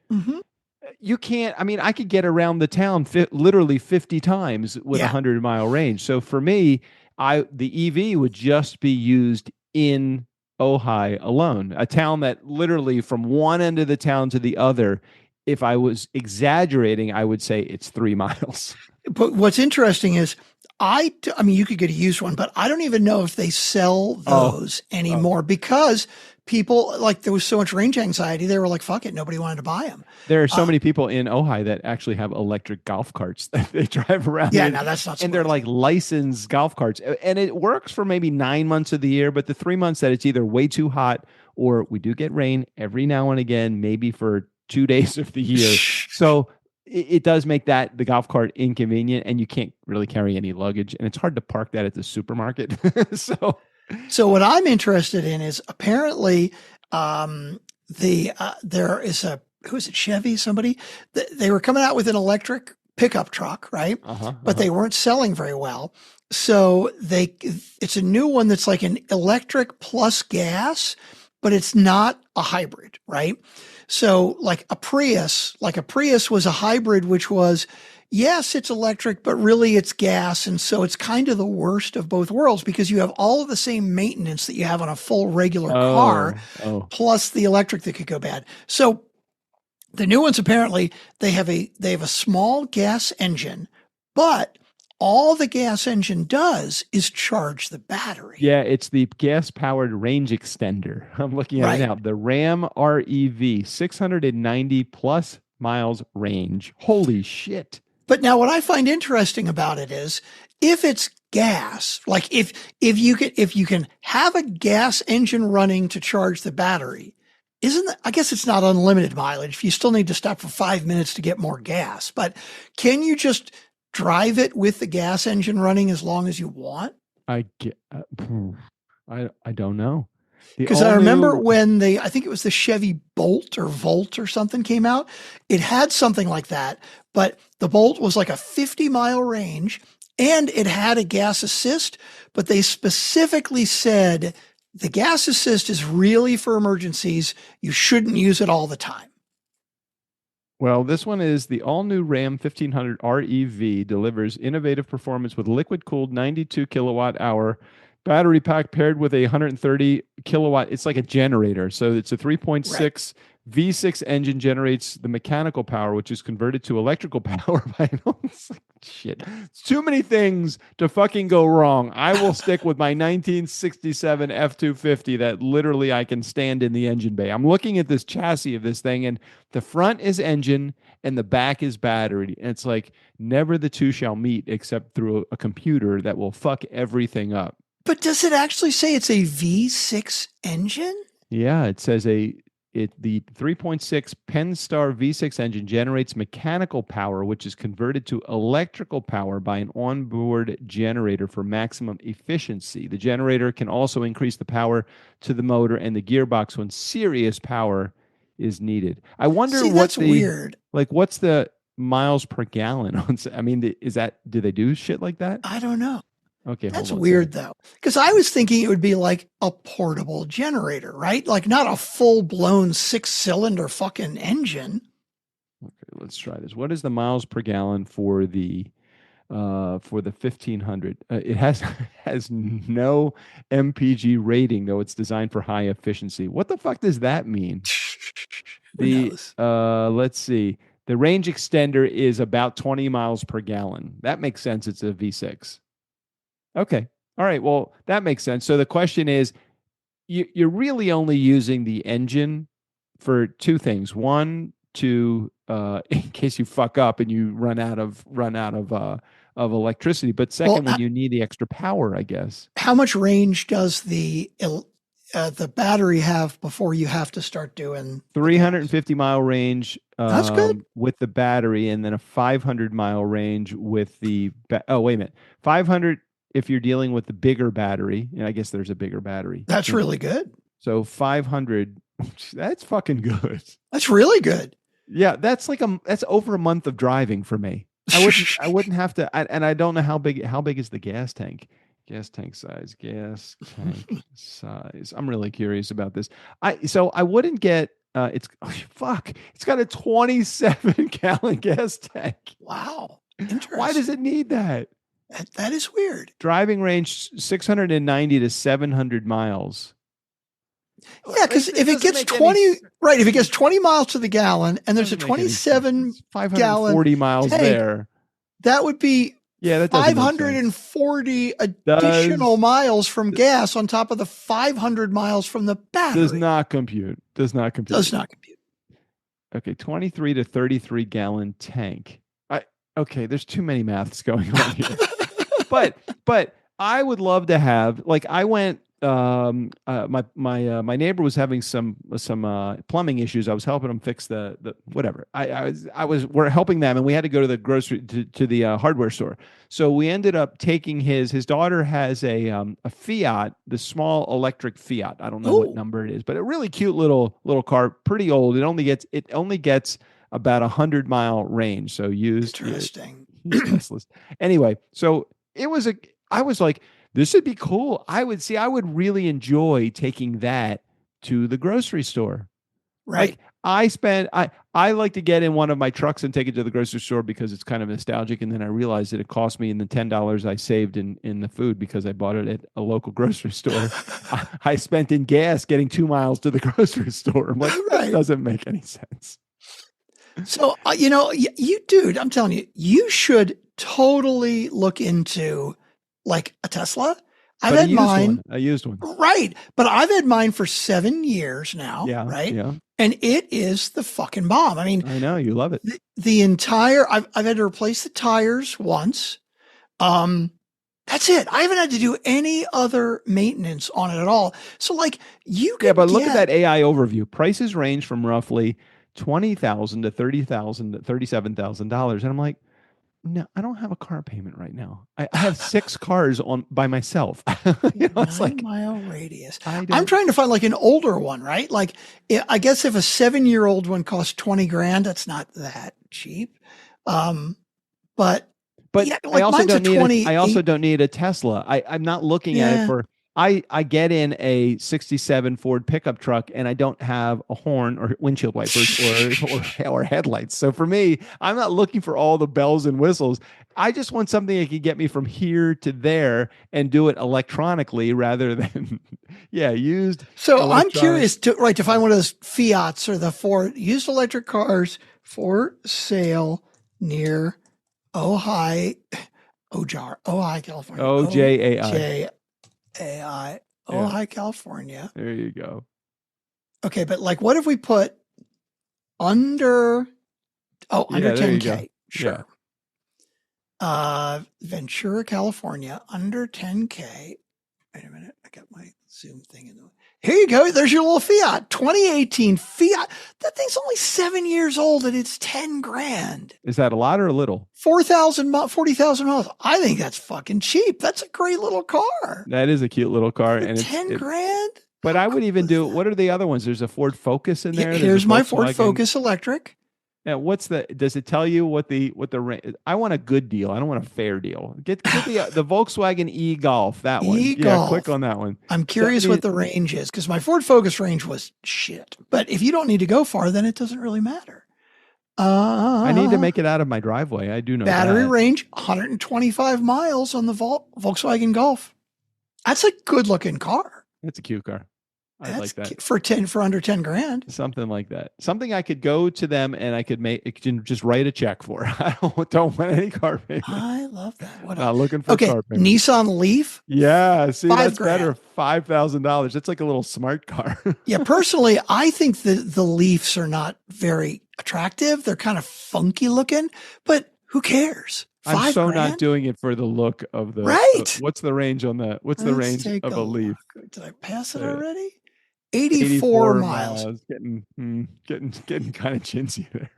you can't. I mean, I could get around the town literally 50 times with a 100-mile range. So for me, the EV would just be used in Ojai alone, a town that literally from one end of the town to the other, if I was exaggerating, I would say it's 3 miles. But what's interesting is I mean, you could get a used one, but I don't even know if they sell those anymore because people, like, there was so much range anxiety. They were like, fuck it. Nobody wanted to buy them. There are so many people in Ojai that actually have electric golf carts that they drive around. Yeah, no, that's not smart. And they're like licensed golf carts. And it works for maybe 9 months of the year, but the 3 months that it's either way too hot or we do get rain every now and again, maybe for 2 days of the year. So it does make the golf cart inconvenient and you can't really carry any luggage. And it's hard to park that at the supermarket. So what I'm interested in is apparently there is who is it, Chevy, somebody? They were coming out with an electric pickup truck, right? But they weren't selling very well. So it's a new one that's like an electric plus gas, but it's not a hybrid, right? So like a Prius was a hybrid, which was, yes, it's electric, but really it's gas. And so it's kind of the worst of both worlds because you have all of the same maintenance that you have on a full regular car, plus the electric that could go bad. So the new ones, apparently they have a small gas engine, but all the gas engine does is charge the battery. Yeah, it's the gas-powered range extender. I'm looking at it now. The Ram REV, 690 plus miles range. Holy shit. But now what I find interesting about it is if it's gas, like if you can have a gas engine running to charge the battery, I guess it's not unlimited mileage. You still need to stop for 5 minutes to get more gas, but can you just drive it with the gas engine running as long as you want? I don't know. Because I remember when I think it was the Chevy Bolt or Volt or something came out, it had something like that, but the Bolt was like a 50-mile range and it had a gas assist, but they specifically said the gas assist is really for emergencies. You shouldn't use it all the time. Well, this one is the all-new Ram 1500 REV, delivers innovative performance with liquid-cooled 92 kilowatt-hour battery pack paired with a 130 kilowatt. It's like a generator. So it's a 3.6 V6 engine, generates the mechanical power, which is converted to electrical power by it's like, shit. It's too many things to fucking go wrong. I will stick with my 1967 F-250 that literally I can stand in the engine bay. I'm looking at this chassis of this thing, and the front is engine and the back is battery. And it's like never the two shall meet except through a computer that will fuck everything up. But does it actually say it's a V6 engine? Yeah, it says the 3.6 Penstar V6 engine generates mechanical power, which is converted to electrical power by an onboard generator for maximum efficiency. The generator can also increase the power to the motor and the gearbox when serious power is needed. I wonder what's weird. Like, what's the miles per gallon on? I mean, do they do shit like that? I don't know. Okay, that's weird though, because I was thinking it would be like a portable generator, right? Like not a full-blown 6-cylinder fucking engine. Okay, let's try this. What is the miles per gallon for the 1500? It has no MPG rating, though it's designed for high efficiency. What the fuck does that mean? Let's see. The range extender is about 20 miles per gallon. That makes sense. It's a V6. Okay. All right. Well, that makes sense. So the question is, you're really only using the engine for two things. One, in case you fuck up and you run out of electricity. But second, when you need the extra power, I guess. How much range does the battery have before you have to start doing 350-mile range? That's good with the battery, and then a 500-mile range with the. Oh, wait a minute, 500. If you're dealing with the bigger battery, and I guess there's a bigger battery. That's really good. So 500, that's fucking good. That's really good. Yeah, that's over a month of driving for me. I wouldn't have to, and I don't know how big is the gas tank. Gas tank size. I'm really curious about this. So I wouldn't get. It's got a 27-gallon gas tank. Wow. Interesting. Why does it need that? That is weird. Driving range 690 to 700 miles. Yeah, because if it gets 20 miles to the gallon and there's a 27 540 miles tank, there, that would be 540 additional miles from gas on top of the 500 miles from the battery. Does not compute. Okay, 23 to 33 gallon tank. Okay, there's too many maths going on here. But I would love to have, like, I went, my neighbor was having some plumbing issues. I was helping him fix the whatever. We're helping them, and we had to go to the grocery to the hardware store. So we ended up taking his daughter has a Fiat, the small electric Fiat. I don't know what number it is, but a really cute little car, pretty old. It only gets about 100-mile range. So used. Interesting. Anyway, so I was like, this would be cool. I would really enjoy taking that to the grocery store. Right. Like, I like to get in one of my trucks and take it to the grocery store because it's kind of nostalgic. And then I realized that it cost me in the $10 I saved in the food because I bought it at a local grocery store. I spent in gas getting 2 miles to the grocery store. I'm like, that doesn't make any sense. So, you dude, I'm telling you, you should totally look into like a Tesla. I've had mine. A used one. Right. But I've had mine for 7 years now. Yeah. Right. Yeah. And it is the fucking bomb. I mean, I know you love it. The entire, I've had to replace the tires once. That's it. I haven't had to do any other maintenance on it at all. So like you could but look at that AI overview. Prices range from roughly $20,000 to $30,000 to $37,000. And I'm like, no, I don't have a car payment right now. I have 6 cars on by myself. It's like 9-mile radius. I'm trying to find like an older one, right? Like, I guess if a 7-year-old one costs $20,000, that's not that cheap. But yeah, like I also don't need a Tesla. I'm not looking at it for. I get in a 67 Ford pickup truck and I don't have a horn or windshield wipers or headlights. So for me, I'm not looking for all the bells and whistles. I just want something that can get me from here to there and do it electronically rather than, used. So I'm curious to find one of those Fiats or the Ford used electric cars for sale near Ojai, California. OJAI. Ojai, California. There you go. Okay, but like, what if we put under 10K? Sure. Yeah. Ventura, California, under 10K. Wait a minute, I got my Zoom thing in the way. Here you go. There's your little Fiat, 2018 Fiat. That thing's only 7 years old and it's $10,000. Is that a lot or a little? 40,000 miles. I think that's fucking cheap. That's a great little car. That is a cute little car. And $10,000. But I would even do, what are the other ones? There's a Ford Focus in there. Here's my Ford Focus electric. Now, does it tell you what the I want a good deal. I don't want a fair deal. Get the Volkswagen e-Golf, that one. E-Golf. Yeah, click on that one. I'm curious what the range is because my Ford Focus range was shit. But if you don't need to go far, then it doesn't really matter. I need to make it out of my driveway. I do know battery range 125 miles on the Volkswagen Golf. That's a good looking car. That's a cute car. I like that for under $10,000. Something like that. Something I could go to them and I could just write a check for. I don't want any car payment. I love that. Not looking for car payment. Nissan Leaf. Yeah, see, that's better. $5,000. It's like a little smart car. Yeah, personally, I think the Leafs are not very attractive. They're kind of funky looking, but who cares? I'm so not doing it for the look of the. Right. What's the range on that? What's the range of a Leaf? Did I pass it already? 84 miles. Getting kind of chintzy there.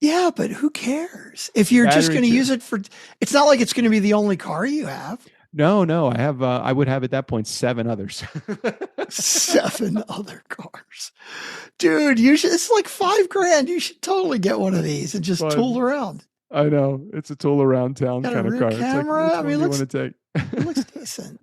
Yeah, but who cares? If you're just going to use it for, it's not like it's going to be the only car you have. No, I have. I would have at that point 7 others. 7 other cars, dude. It's like $5,000. You should totally get one of these and just tool around. I know it's a tool around town kind of car. Camera. It's like, it looks decent.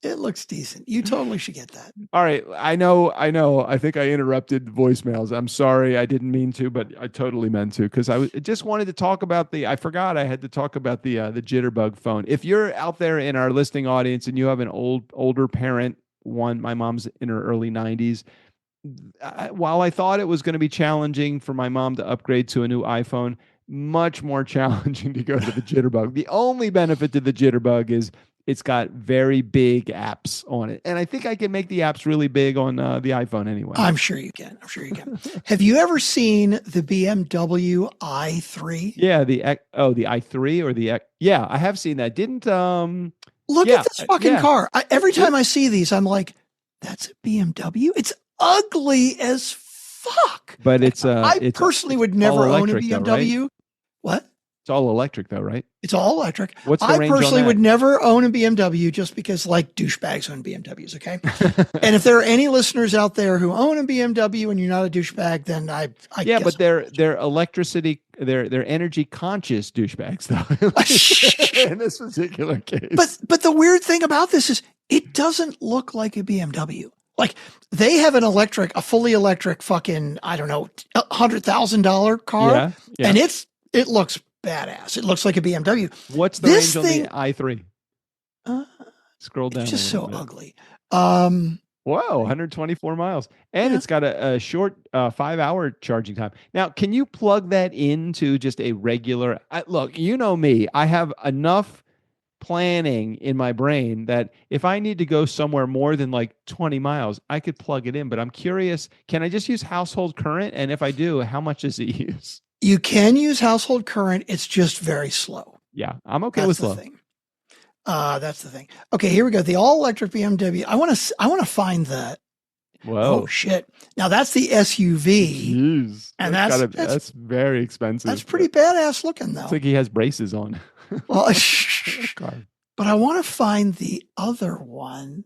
It looks decent. You totally should get that. All right. I know. I think I interrupted voicemails. I'm sorry. I didn't mean to, but I totally meant to because I just wanted to talk about I forgot I had to talk about the Jitterbug phone. If you're out there in our listening audience and you have an older parent, my mom's in her early 90s. While I thought it was going to be challenging for my mom to upgrade to a new iPhone, much more challenging to go to the Jitterbug. The only benefit to the Jitterbug is it's got very big apps on it. And I think I can make the apps really big on the iPhone anyway. I'm sure you can. Have you ever seen the BMW i3? Yeah, the i3 or the yeah, I have seen that. Look at this fucking car. Every time I see these, I'm like, that's a BMW? It's ugly as fuck. But I personally would never own a BMW. Though, right? What? It's all electric though, right? It's all electric. What's the range personally on that? would never own a BMW just because like douchebags own BMWs, okay? And if there are any listeners out there who own a BMW and you're not a douchebag, then I guess but they're electricity, they're energy conscious douchebags though. In this particular case. But the weird thing about this is it doesn't look like a BMW. Like they have a fully electric fucking, I don't know, $100,000 car. Yeah. And it looks badass. It looks like a BMW. What's the This range thing- on the i3? Scroll down. It's just a so little bit. ugly. Whoa, 124 miles. And it's got a short 5-hour charging time. Now, can you plug that into just a regular... look, you know me. I have enough planning in my brain that if I need to go somewhere more than like 20 miles, I could plug it in. But I'm curious, can I just use household current? And if I do, how much does it use? You can use household current. It's just very slow. Yeah, I'm okay That's with the slow. thing. That's the thing. Okay, here we go. The all-electric BMW. I want to find the... Whoa. Oh, shit. Now, that's the SUV. Jeez. And that's very expensive. That's pretty badass looking, though. It's like he has braces on. Well, God. but I want to find the other one.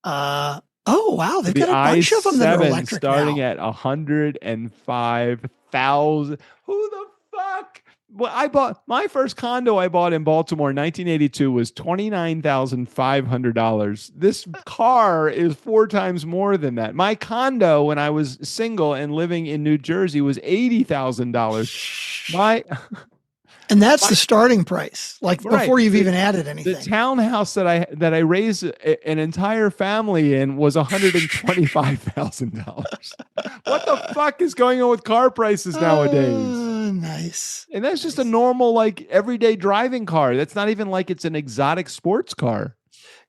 Oh, wow. They've got a bunch of them that are i7 electric starting now. at 105,000. Who the fuck? Well, I bought my first condo I bought in Baltimore in 1982 was $29,500. This car is 4 times more than that. My condo when I was single and living in New Jersey was $80,000. And that's the starting price, like before you've even added anything. The townhouse that I raised an entire family in was $125,000. What the fuck is going on with car prices nowadays? Nice. And that's just a normal, like, everyday driving car. That's not even like it's an exotic sports car.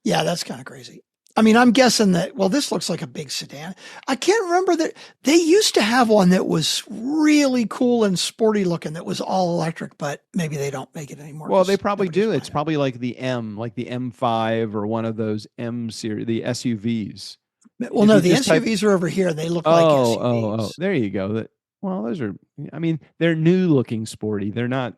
Yeah, that's kind of crazy. I mean, I'm guessing that, well, this looks like a big sedan. I can't remember that they used to have one that was really cool and sporty looking that was all electric, but maybe they don't make it anymore. Well, they probably do. It's probably like the M5 or one of those M series, the SUVs. Well, no, the SUVs are over here. They look like SUVs. Oh, there you go. Well, those are, I mean, they're new looking sporty. They're not.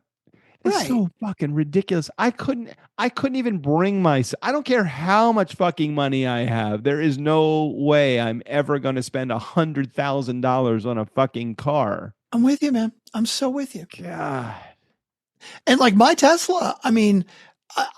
It's so fucking ridiculous. I couldn't even bring myself. I don't care how much fucking money I have. There is no way I'm ever going to spend $100,000 on a fucking car. I'm with you, man. I'm so with you. God. And like my Tesla, I mean,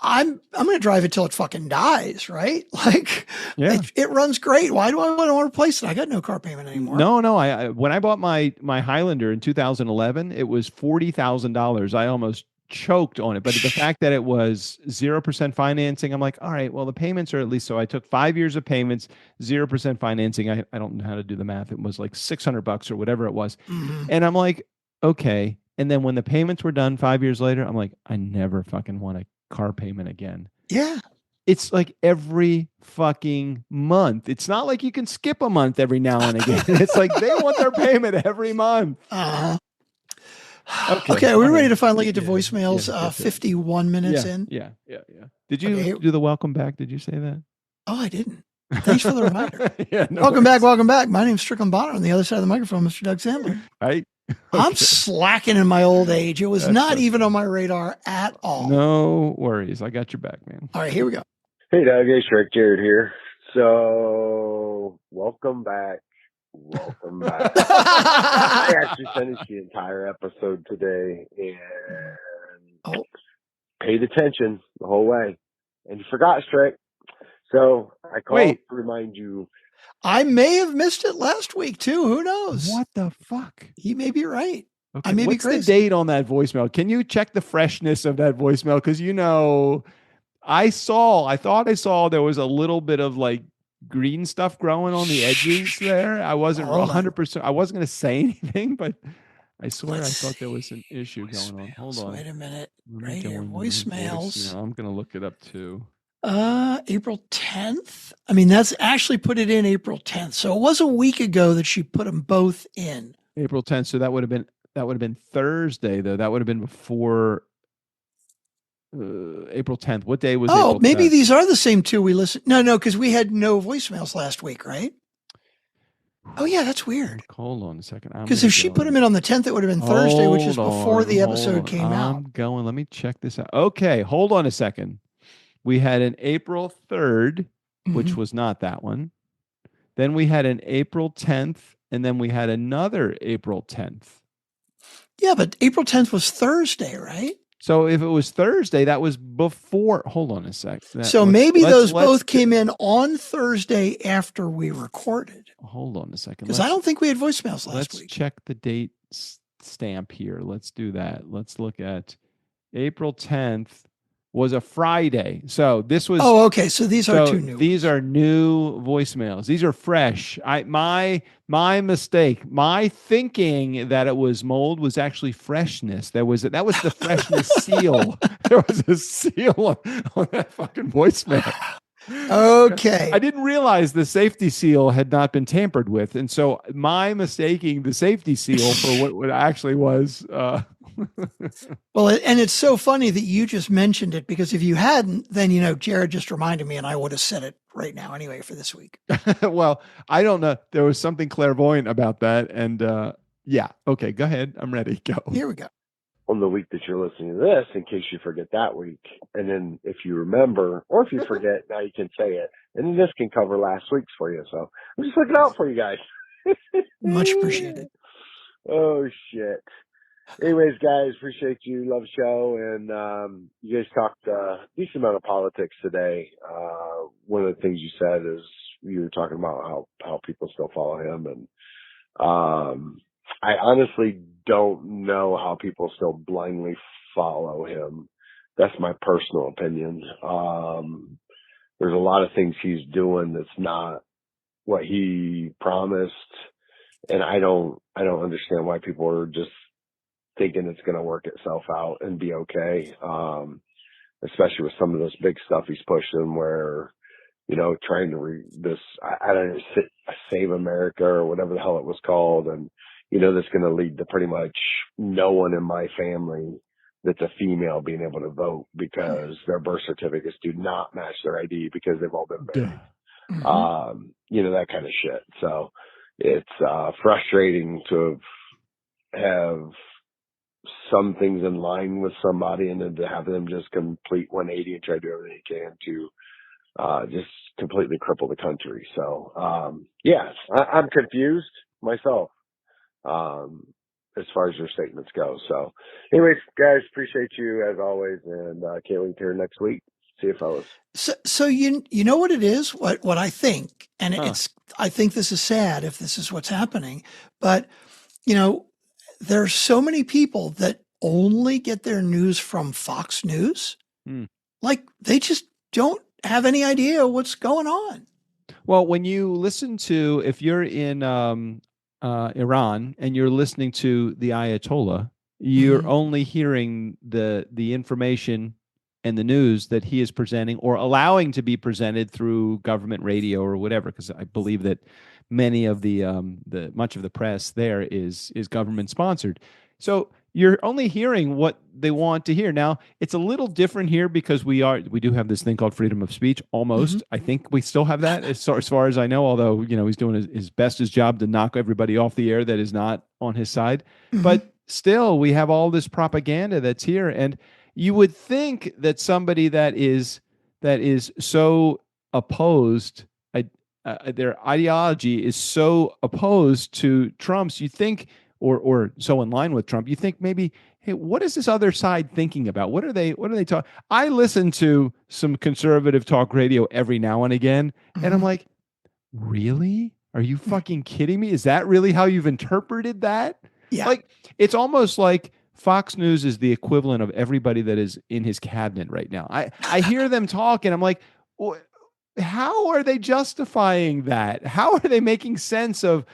I'm going to drive it till it fucking dies, right? Like, it runs great. Why do I want to replace it? I got no car payment anymore. No. I when I bought my Highlander in 2011, it was $40,000. I almost choked on it, but the fact that it was 0% financing, I'm like, all right, well, the payments are at least, so I took 5 years of payments, 0% financing. I don't know how to do the math. It was like $600 or whatever it was. Mm-hmm. And I'm like, okay. And then when the payments were done 5 years later, I'm like, I never fucking want a car payment again. Yeah. It's like every fucking month. It's not like you can skip a month every now and again. It's like they want their payment every month. Okay, are we ready to finally get to voicemails? 51 minutes in. Yeah. Did you do the welcome back? Did you say that? Oh, I didn't. Thanks for the reminder. Welcome back. My name's Strickland Bonner. On the other side of the microphone, Mr. Doug Sandler. Right. I'm slacking in my old age. It was not even on my radar at all. No worries. I got your back, man. All right, here we go. Hey, Doug. Hey, Strick. Jared here. So, welcome back. I actually finished the entire episode today and paid attention the whole way. And you forgot, Strick. So, I called to remind you. I may have missed it last week, too. Who knows? What the fuck? He may be right. Okay. I may be What's crazy. the date on that voicemail? Can you check the freshness of that voicemail? Because, I thought I saw there was a little bit of like green stuff growing on the edges there. I wasn't 100%. I wasn't going to say anything, but I swear I thought there was an issue going on. Hold on. Wait a minute. Right here. Voicemails. I'm going to look it up too. April 10th. I mean, that's actually put it in April 10th. So it was a week ago that she put them both in. April 10th. So that would have been Thursday though. That would have been before April 10th. What day was April 10th? Maybe these are the same two we listened. No, because we had no voicemails last week, right? Oh yeah, that's weird. Hold on a second. Because if she put them in on the 10th, it would have been Thursday, which is before the episode came out. Let me check this out. Okay, hold on a second. We had an April 3rd, which was not that one. Then we had an April 10th, and then we had another April 10th. Yeah, but April 10th was Thursday, right? So if it was Thursday, that was before. Hold on a sec. So maybe those both came in on Thursday after we recorded. Hold on a second. Because I don't think we had voicemails last week. Let's check the date stamp here. Let's do that. Let's look at April 10th was a Friday. So this was. Oh, okay. So these are two new. These are new voicemails. These are fresh. My mistake. My thinking that it was mold was actually freshness. That was the freshness seal. There was a seal on that fucking voicemail. Okay. I didn't realize the safety seal had not been tampered with. And so my mistaking the safety seal for what it actually was. Well, and it's so funny that you just mentioned it, because if you hadn't, then, Jared just reminded me and I would have said it right now anyway for this week. Well, I don't know. There was something clairvoyant about that. And yeah. Okay, go ahead. I'm ready. Go. Here we go. On the week that you're listening to this, in case you forget that week. And then if you remember, or if you forget, now you can say it. And then this can cover last week's for you. So I'm just looking out for you guys. Much appreciated. Oh, shit. Anyways, guys, appreciate you. Love the show. And you guys talked a decent amount of politics today. One of the things you said is you were talking about how people still follow him. And I honestly don't know how people still blindly follow him. That's my personal opinion. There's a lot of things he's doing that's not what he promised. And I don't understand why people are just thinking it's going to work itself out and be okay. Especially with some of this big stuff he's pushing where, trying to I don't know, Save America or whatever the hell it was called. And, that's going to lead to pretty much no one in my family that's a female being able to vote because their birth certificates do not match their ID because they've all been banned. Mm-hmm. That kind of shit. So it's frustrating to have some things in line with somebody and then to have them just complete 180 and try to do everything they can to just completely cripple the country. So, I'm confused myself as far as your statements go. So anyways, guys, appreciate you as always, and can't wait to hear next week. See you, fellas. So you know what it is, what I think, and I think this is sad if this is what's happening, but there's so many people that only get their news from Fox News. Like they just don't have any idea what's going on. Well, when you listen to, if you're in Iran and you're listening to the Ayatollah, you're only hearing the information and the news that he is presenting or allowing to be presented through government radio or whatever, because I believe that many of the much of the press there is government sponsored. So you're only hearing what they want to hear. Now, it's a little different here because we do have this thing called freedom of speech, almost. Mm-hmm. I think we still have that as far as I know, although, he's doing his job to knock everybody off the air that is not on his side. Mm-hmm. But still, we have all this propaganda that's here. And you would think that somebody that is so opposed, their ideology is so opposed to Trump's, you think, or so in line with Trump, you think maybe, hey, what is this other side thinking about? What are they talking? I listen to some conservative talk radio every now and again, and I'm like, really? Are you fucking kidding me? Is that really how you've interpreted that? Yeah. Like, it's almost like Fox News is the equivalent of everybody that is in his cabinet right now. I hear them talk, and I'm like, how are they justifying that? How are they making sense of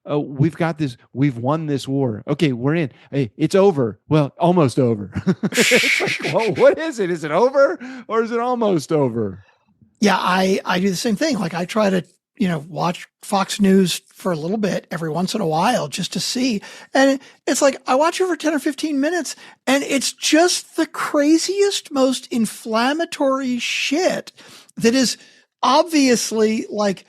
we've got this, we've won this war. Okay, we're in. Hey, it's over. Well, almost over. It's like, well, what is it? Is it over or is it almost over? Yeah, I do the same thing. Like I try to, watch Fox News for a little bit every once in a while just to see. And it's like I watch it for 10 or 15 minutes and it's just the craziest, most inflammatory shit that is obviously like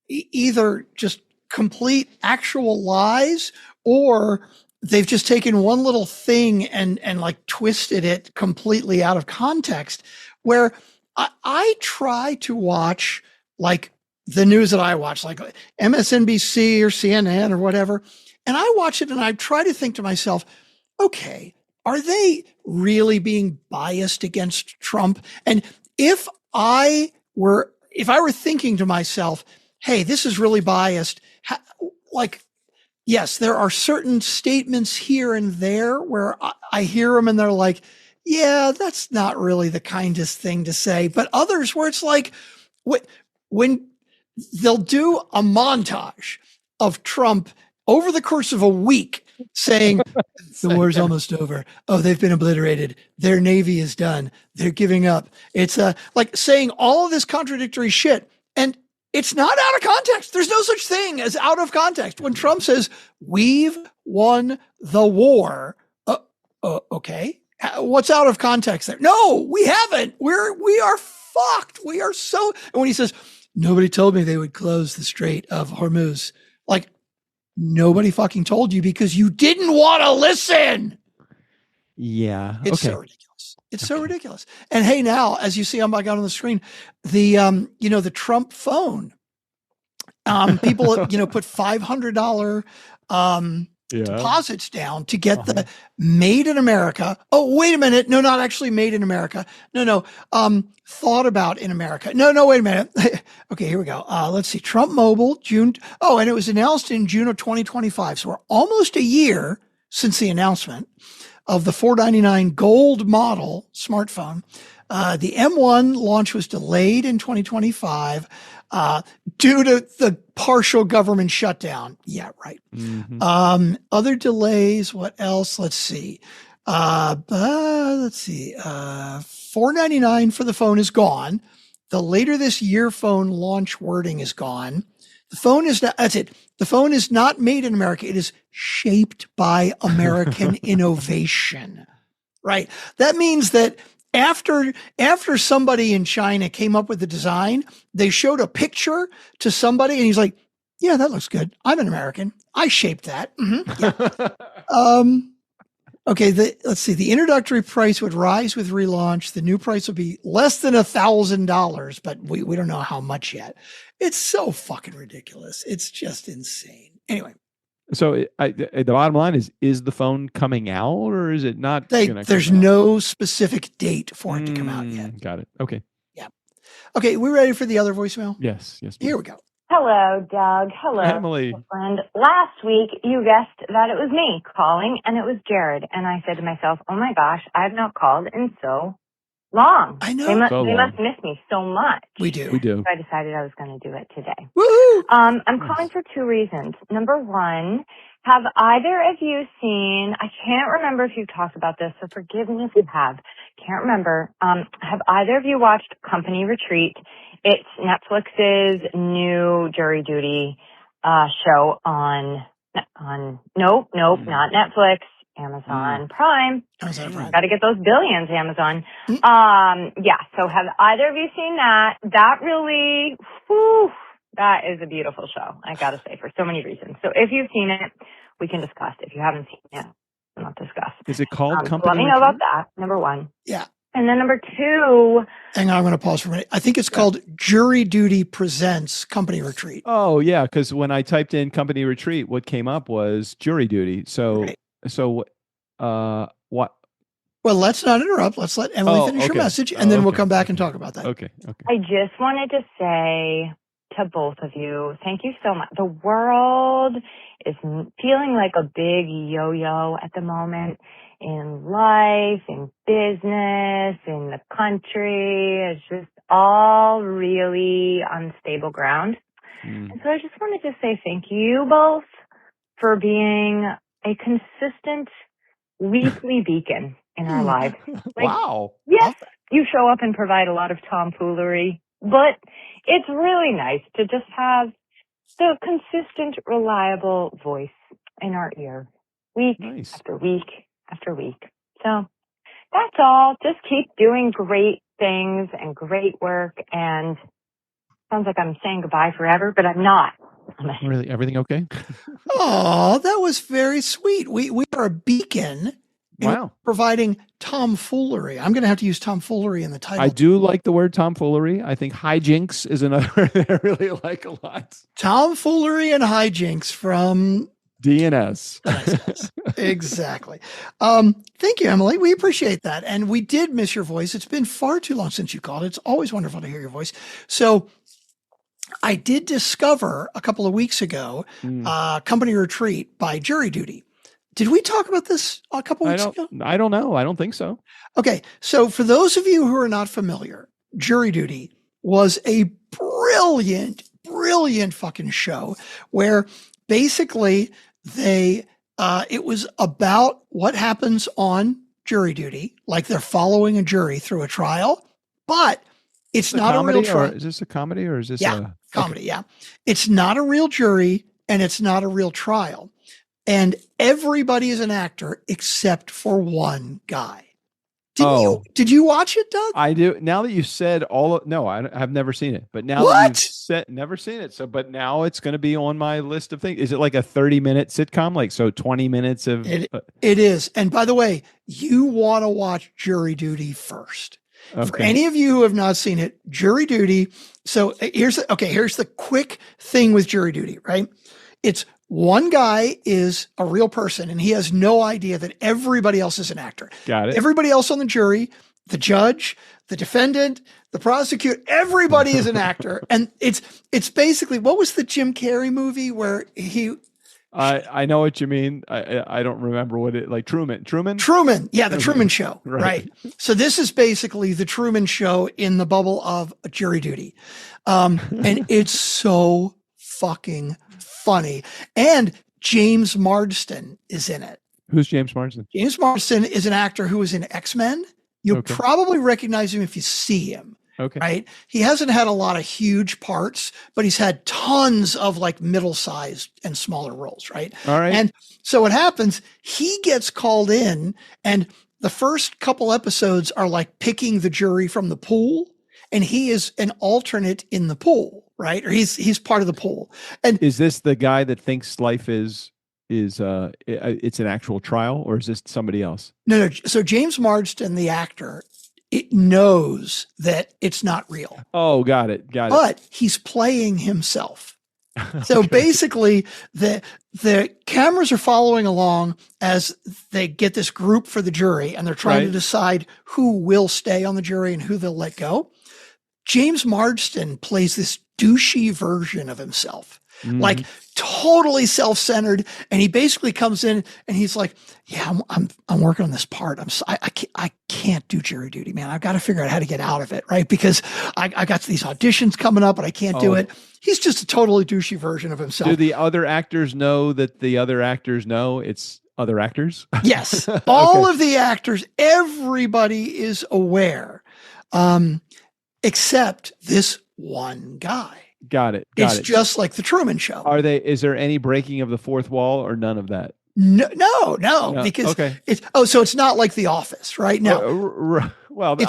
either just complete actual lies, or they've just taken one little thing and like twisted it completely out of context, where I try to watch like the news that I watch, like MSNBC or CNN or whatever. And I watch it and I try to think to myself, okay, are they really being biased against Trump? And if I were thinking to myself, hey, this is really biased, yes, there are certain statements here and there where I hear them and they're like, yeah, that's not really the kindest thing to say. But others where it's like, when they'll do a montage of Trump over the course of a week saying, the war's almost over. Oh, they've been obliterated. Their Navy is done. They're giving up. It's like saying all of this contradictory shit. And it's not out of context. There's no such thing as out of context. When Trump says, we've won the war, okay. What's out of context there? No, we haven't. We are fucked. We are so, and when he says, nobody told me they would close the Strait of Hormuz, like, nobody fucking told you because you didn't want to listen. Yeah. It's so ridiculous. It's so ridiculous. And hey, now, as you see on the screen, the Trump phone, people, put $500, deposits down to get the made in America. Oh, wait a minute. No, not actually made in America. No. Thought about in America. No, wait a minute. Okay, here we go. Let's see. Trump Mobile, June. Oh, and it was announced in June of 2025. So we're almost a year since the announcement of the $499 gold model smartphone. The M1 launch was delayed in 2025 due to the partial government shutdown. Yeah, right. Mm-hmm. Other delays. What else? Let's see. $499 for the phone is gone. The later this year phone launch wording is gone. The phone is not, that's it. The phone is not made in America. It is shaped by American innovation, right? That means that after somebody in China came up with the design, they showed a picture to somebody and he's like, yeah, that looks good. I'm an American. I shaped that. Mm-hmm. Yeah. Okay, let's see. The introductory price would rise with relaunch. The new price would be less than $1,000, but we don't know how much yet. It's so fucking ridiculous. It's just insane. Anyway. So the bottom line is the phone coming out or is it not? There's no specific date for it to come out yet. Got it. Okay. Yeah. Okay, we ready for the other voicemail? Yes. Here we go. Hello, Doug. Hello, Emily. Friend. Last week, you guessed that it was me calling, and it was Jared. And I said to myself, oh my gosh, I've not called in so long. I know. They must miss me so much. We do. So I decided I was going to do it today. Woo-hoo! I'm calling for two reasons. Number one, have either of you seen, I can't remember if you've talked about this, so forgive me if you have. Can't remember. Have either of you watched Company Retreat? It's Netflix's new jury duty show on not Netflix, Amazon Prime. Amazon Prime. Got to get those billions, Amazon. Yeah, so have either of you seen that? That really, that is a beautiful show, I got to say, for so many reasons. So if you've seen it, we can discuss. If you haven't seen it, we'll not discuss. Is it called Company so let me know about that, number one. Yeah. And then number two. Hang on, I'm going to pause for a minute. I think it's called Jury Duty Presents Company Retreat. Oh, yeah, because when I typed in Company Retreat, what came up was Jury Duty. So, what? Well, let's not interrupt. Let's let Emily finish her message, and then we'll come back and talk about that. Okay. I just wanted to say to both of you, thank you so much. The world is feeling like a big yo-yo at the moment. In life, in business, in the country. It's just all really unstable ground. And so I just wanted to say thank you both for being a consistent weekly beacon in our lives. Wow. Yes, you show up and provide a lot of tomfoolery, but it's really nice to just have the consistent, reliable voice in our ear, week after week after week. So that's all. Just keep doing great things and great work. And sounds like I'm saying goodbye forever, but I'm not. Really? Everything okay? Oh, that was very sweet. We are a beacon. Wow. Providing tomfoolery. I'm going to have to use tomfoolery in the title. I do like the word tomfoolery. I think hijinks is another word that I really like a lot. Tomfoolery and hijinks from DNS. Exactly. Thank you, Emily. We appreciate that. And we did miss your voice. It's been far too long since you called. It's always wonderful to hear your voice. So I did discover a couple of weeks ago, Company Retreat by Jury Duty. Did we talk about this a couple weeks ago? I don't know. I don't think so. Okay. So for those of you who are not familiar, Jury Duty was a brilliant fucking show where basically it was about what happens on jury duty, like they're following a jury through a trial, but it's not a real trial. Is this a comedy or is this comedy? Okay. Yeah. It's not a real jury and it's not a real trial. And everybody is an actor except for one guy. Did you watch it, Doug? I do. Now that you said I've never seen it. But now that you've said never seen it. But now it's going to be on my list of things. Is it like a 30-minute sitcom? Like, so 20 minutes of it is. And by the way, you want to watch Jury Duty first. Okay. For any of you who have not seen it, Jury Duty. So here's the quick thing with Jury Duty, right? It's one guy is a real person and he has no idea that everybody else is an actor. Got it. Everybody else on the jury, the judge, the defendant, the prosecutor, everybody is an actor. And it's basically, what was the Jim Carrey movie where I know what you mean. I don't remember what it, like Truman. Yeah. The Truman Show. Right. So this is basically the Truman Show in the bubble of Jury Duty. And it's so fucking funny. And James Marsden is in it. Who's James Marsden? James Marsden is an actor who was in X-Men. You'll probably recognize him if you see him. Okay. Right. He hasn't had a lot of huge parts, but he's had tons of like middle-sized and smaller roles. Right. All right. And so what happens, he gets called in and the first couple episodes are like picking the jury from the pool. And he is an alternate in the pool, right? Or he's part of the pool. And is this the guy that thinks life is it's an actual trial, or is this somebody else? No. So James Marsden, the actor, it knows that it's not real. Oh, got it. But he's playing himself. So basically, the cameras are following along as they get this group for the jury, and they're trying to decide who will stay on the jury and who they'll let go. James Marsden plays this douchey version of himself, like totally self-centered. And he basically comes in and he's like, yeah, I'm working on this part. I can't do jury duty, man. I've got to figure out how to get out of it. Right. Because I got these auditions coming up, but I can't do it. He's just a totally douchey version of himself. Do the other actors know that the other actors know it's other actors? Yes. All of the actors, everybody is aware. Except this one guy. Got it. It's just like the Truman Show. Is there any breaking of the fourth wall or none of that? No, because it's not like The Office, right? No. Well, the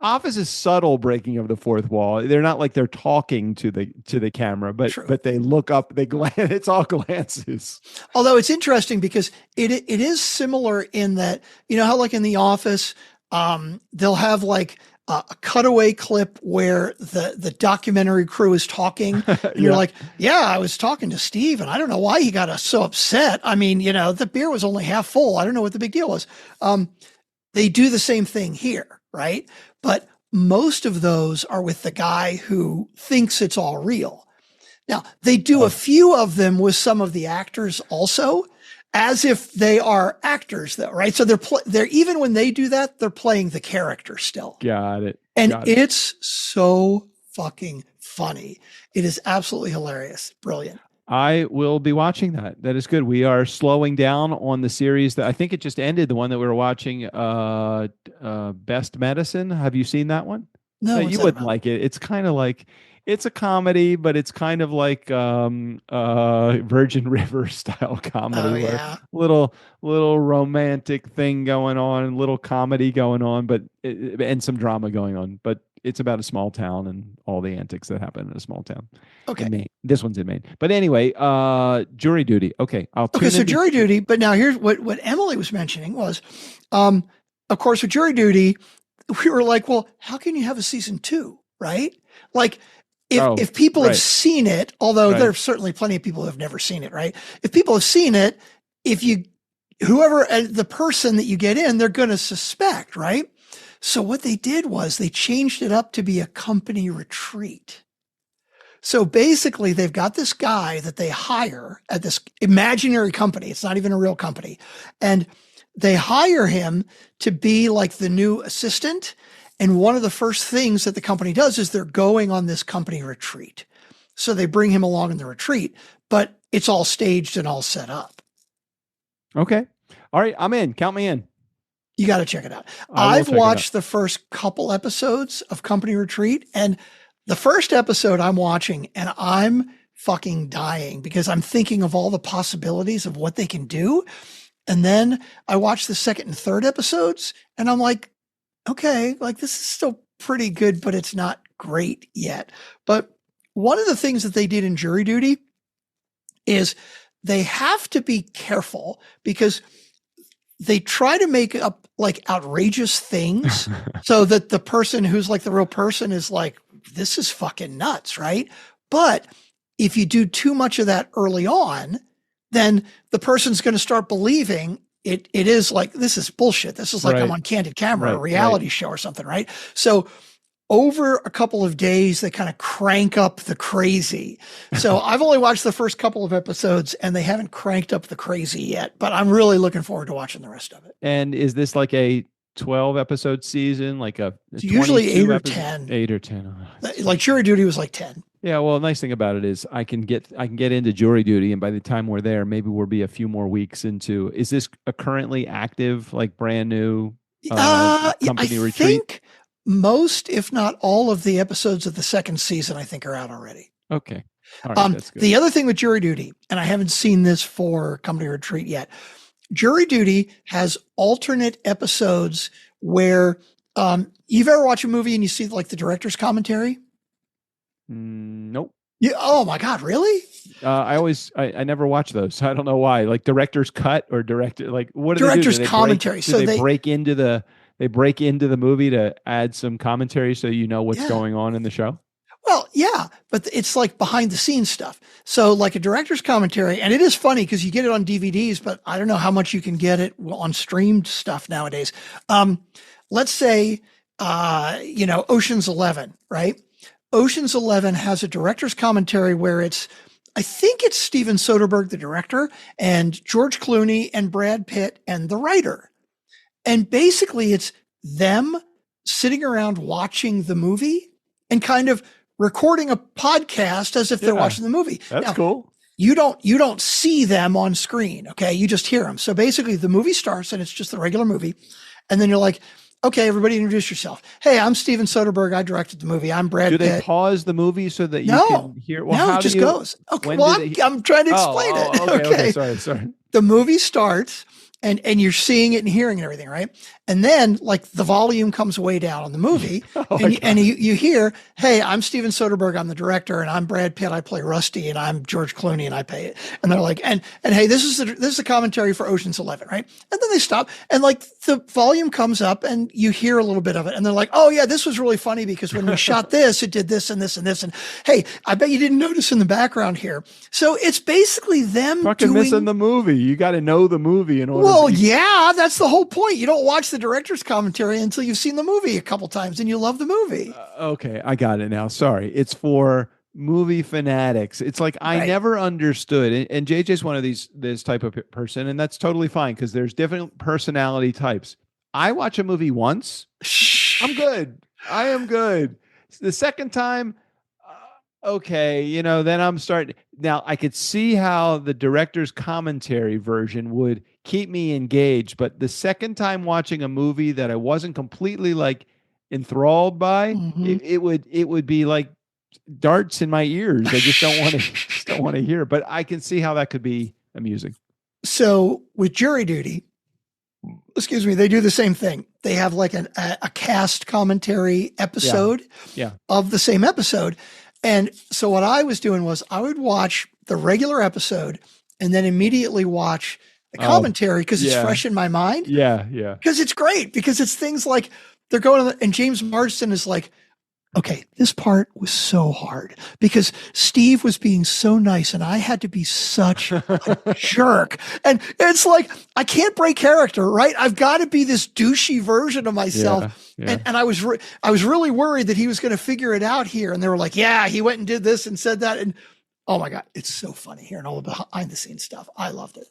Office is subtle breaking of the fourth wall. They're not like they're talking to the camera, but they look up, they glance. It's all glances. Although it's interesting because it is similar in that, you know how like in The Office, they'll have like a cutaway clip where the documentary crew is talking and you're like, yeah, I was talking to Steve and I don't know why he got so upset. I mean, you know, the beer was only half full. I don't know what the big deal was. They do the same thing here. Right. But most of those are with the guy who thinks it's all real. Now they do a few of them with some of the actors also, as if they are actors though, right? So they're even when they do that, they're playing the character still. Got it. And it's so fucking funny. It is absolutely hilarious. Brilliant. I will be watching that. That is good. We are slowing down on the series that I think it just ended, the one that we were watching, Best Medicine. Have you seen that one? No, you wouldn't like it. It's kind of like, it's a comedy, but it's kind of like Virgin River style comedy. Little romantic thing going on, little comedy going on, and some drama going on. But it's about a small town and all the antics that happen in a small town. Okay. In Maine. This one's in Maine. But anyway, Jury Duty. Okay. So Jury Duty. But now here's what Emily was mentioning was, of course, with Jury Duty, we were like, well, how can you have a season 2? Right? Like, if people have seen it, although there are certainly plenty of people who have never seen it, right? If people have seen it, the person that you get in, they're going to suspect, right? So what they did was they changed it up to be a company retreat. So basically they've got this guy that they hire at this imaginary company. It's not even a real company. And they hire him to be like the new assistant. And one of the first things that the company does is they're going on this company retreat. So they bring him along in the retreat, but it's all staged and all set up. Okay. All right. I'm in. Count me in. You got to check it out. I've watched the first couple episodes of Company Retreat, and the first episode I'm watching and I'm fucking dying because I'm thinking of all the possibilities of what they can do. And then I watch the second and third episodes and I'm like, okay, like this is still pretty good, but it's not great yet. But one of the things that they did in Jury Duty is they have to be careful because they try to make up like outrageous things so that the person who's like the real person is like, this is fucking nuts, right? But if you do too much of that early on, then the person's going to start believing it is like, this is bullshit. This is like I'm on Candid Camera, a reality show or something, right? So over a couple of days, they kind of crank up the crazy. So I've only watched the first couple of episodes and they haven't cranked up the crazy yet, but I'm really looking forward to watching the rest of it. And is this like a 12 episode season? Like it's usually 8 or 10. 8 or 10. Oh, like Jury Duty was like 10. Yeah. Well, the nice thing about it is I can get into Jury Duty. And by the time we're there, maybe we'll be a few more weeks into, is this a currently active, like brand new company retreat? I think most, if not all of the episodes of the second season, I think are out already. Okay. All right, that's good. The other thing with Jury Duty, and I haven't seen this for Company Retreat yet, Jury Duty has alternate episodes where you've ever watched a movie and you see like the director's commentary? Nope. Yeah. Oh my God, really? I never watch those. I don't know why. Like director's cut or director, like what do director's they do? commentary. So they break into the movie to add some commentary so you know what's going on in the show? Well, yeah, but it's like behind the scenes stuff. So like a director's commentary, and it is funny because you get it on DVDs, but I don't know how much you can get it on streamed stuff nowadays. Let's say, Ocean's 11, right? Ocean's 11 has a director's commentary where I think it's Steven Soderbergh, the director, and George Clooney and Brad Pitt and the writer. And basically it's them sitting around watching the movie and kind of recording a podcast as if they're watching the movie. That's cool. You don't see them on screen. Okay. You just hear them. So basically the movie starts and it's just the regular movie. And then you're like, okay, everybody introduce yourself. Hey, I'm Steven Soderbergh. I directed the movie. I'm Brad Pitt. Do they pause the movie so that you can hear? Well, no, it just goes. Okay. Well, I'm trying to explain it. Okay. Sorry. The movie starts and you're seeing it and hearing and everything, right? And then like the volume comes way down on the movie and you hear, hey, I'm Steven Soderbergh. I'm the director and I'm Brad Pitt. I play Rusty and I'm George Clooney and I pay it. And they're like, and hey, this is the commentary for Ocean's 11, right? And then they stop and like the volume comes up and you hear a little bit of it. And they're like, oh yeah, this was really funny because when we shot this, it did this and this and this. And hey, I bet you didn't notice in the background here. So it's basically them missing the movie. You got to know the movie in order. Well, yeah, that's the whole point. You don't watch the director's commentary until you've seen the movie a couple times and you love the movie. Okay, I got it now. Sorry. It's for movie fanatics. It's like I never understood. And JJ's one of this type of person, and that's totally fine because there's different personality types. I watch a movie once. I'm good. I am good. The second time, okay, then I'm starting. Now I could see how the director's commentary version would keep me engaged, but the second time watching a movie that I wasn't completely like enthralled by, it would be like darts in my ears. I just don't want to hear. But I can see how that could be amusing. So with Jury Duty, they do the same thing. They have like a cast commentary episode of the same episode. And so what I was doing was I would watch the regular episode and then immediately watch the commentary because it's fresh in my mind. Yeah. Because it's great because it's things like they're going and James Marsden is like, Okay, this part was so hard because Steve was being so nice and I had to be such a jerk. And it's like, I can't break character, right? I've got to be this douchey version of myself. Yeah. And I was really worried that he was going to figure it out here. And they were like, yeah, he went and did this and said that. And oh my God, it's so funny hearing all the behind the scenes stuff. I loved it.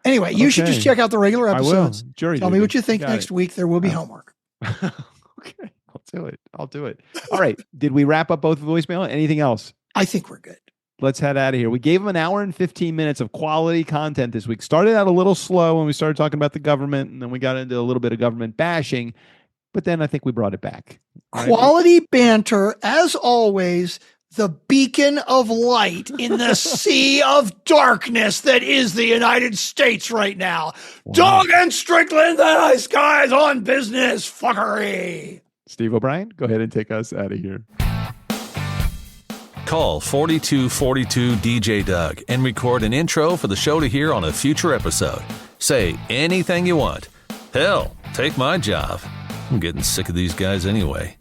Anyway, you should just check out the regular episodes. Tell me what you think next week. There will be homework. Okay. I'll do it. All right. Did we wrap up both voicemail? Anything else? I think we're good. Let's head out of here. We gave them an hour and 15 minutes of quality content this week. Started out a little slow when we started talking about the government, and then we got into a little bit of government bashing, but then I think we brought it back. Right? Quality banter, as always, the beacon of light in the sea of darkness that is the United States right now. Wow. Dog and Strickland, the nice guys on business fuckery. Steve O'Brien, go ahead and take us out of here. Call 4242 DJ Doug and record an intro for the show to hear on a future episode. Say anything you want. Hell, take my job. I'm getting sick of these guys anyway.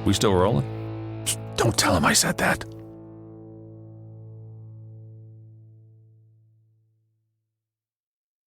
We still rolling? Don't tell him I said that.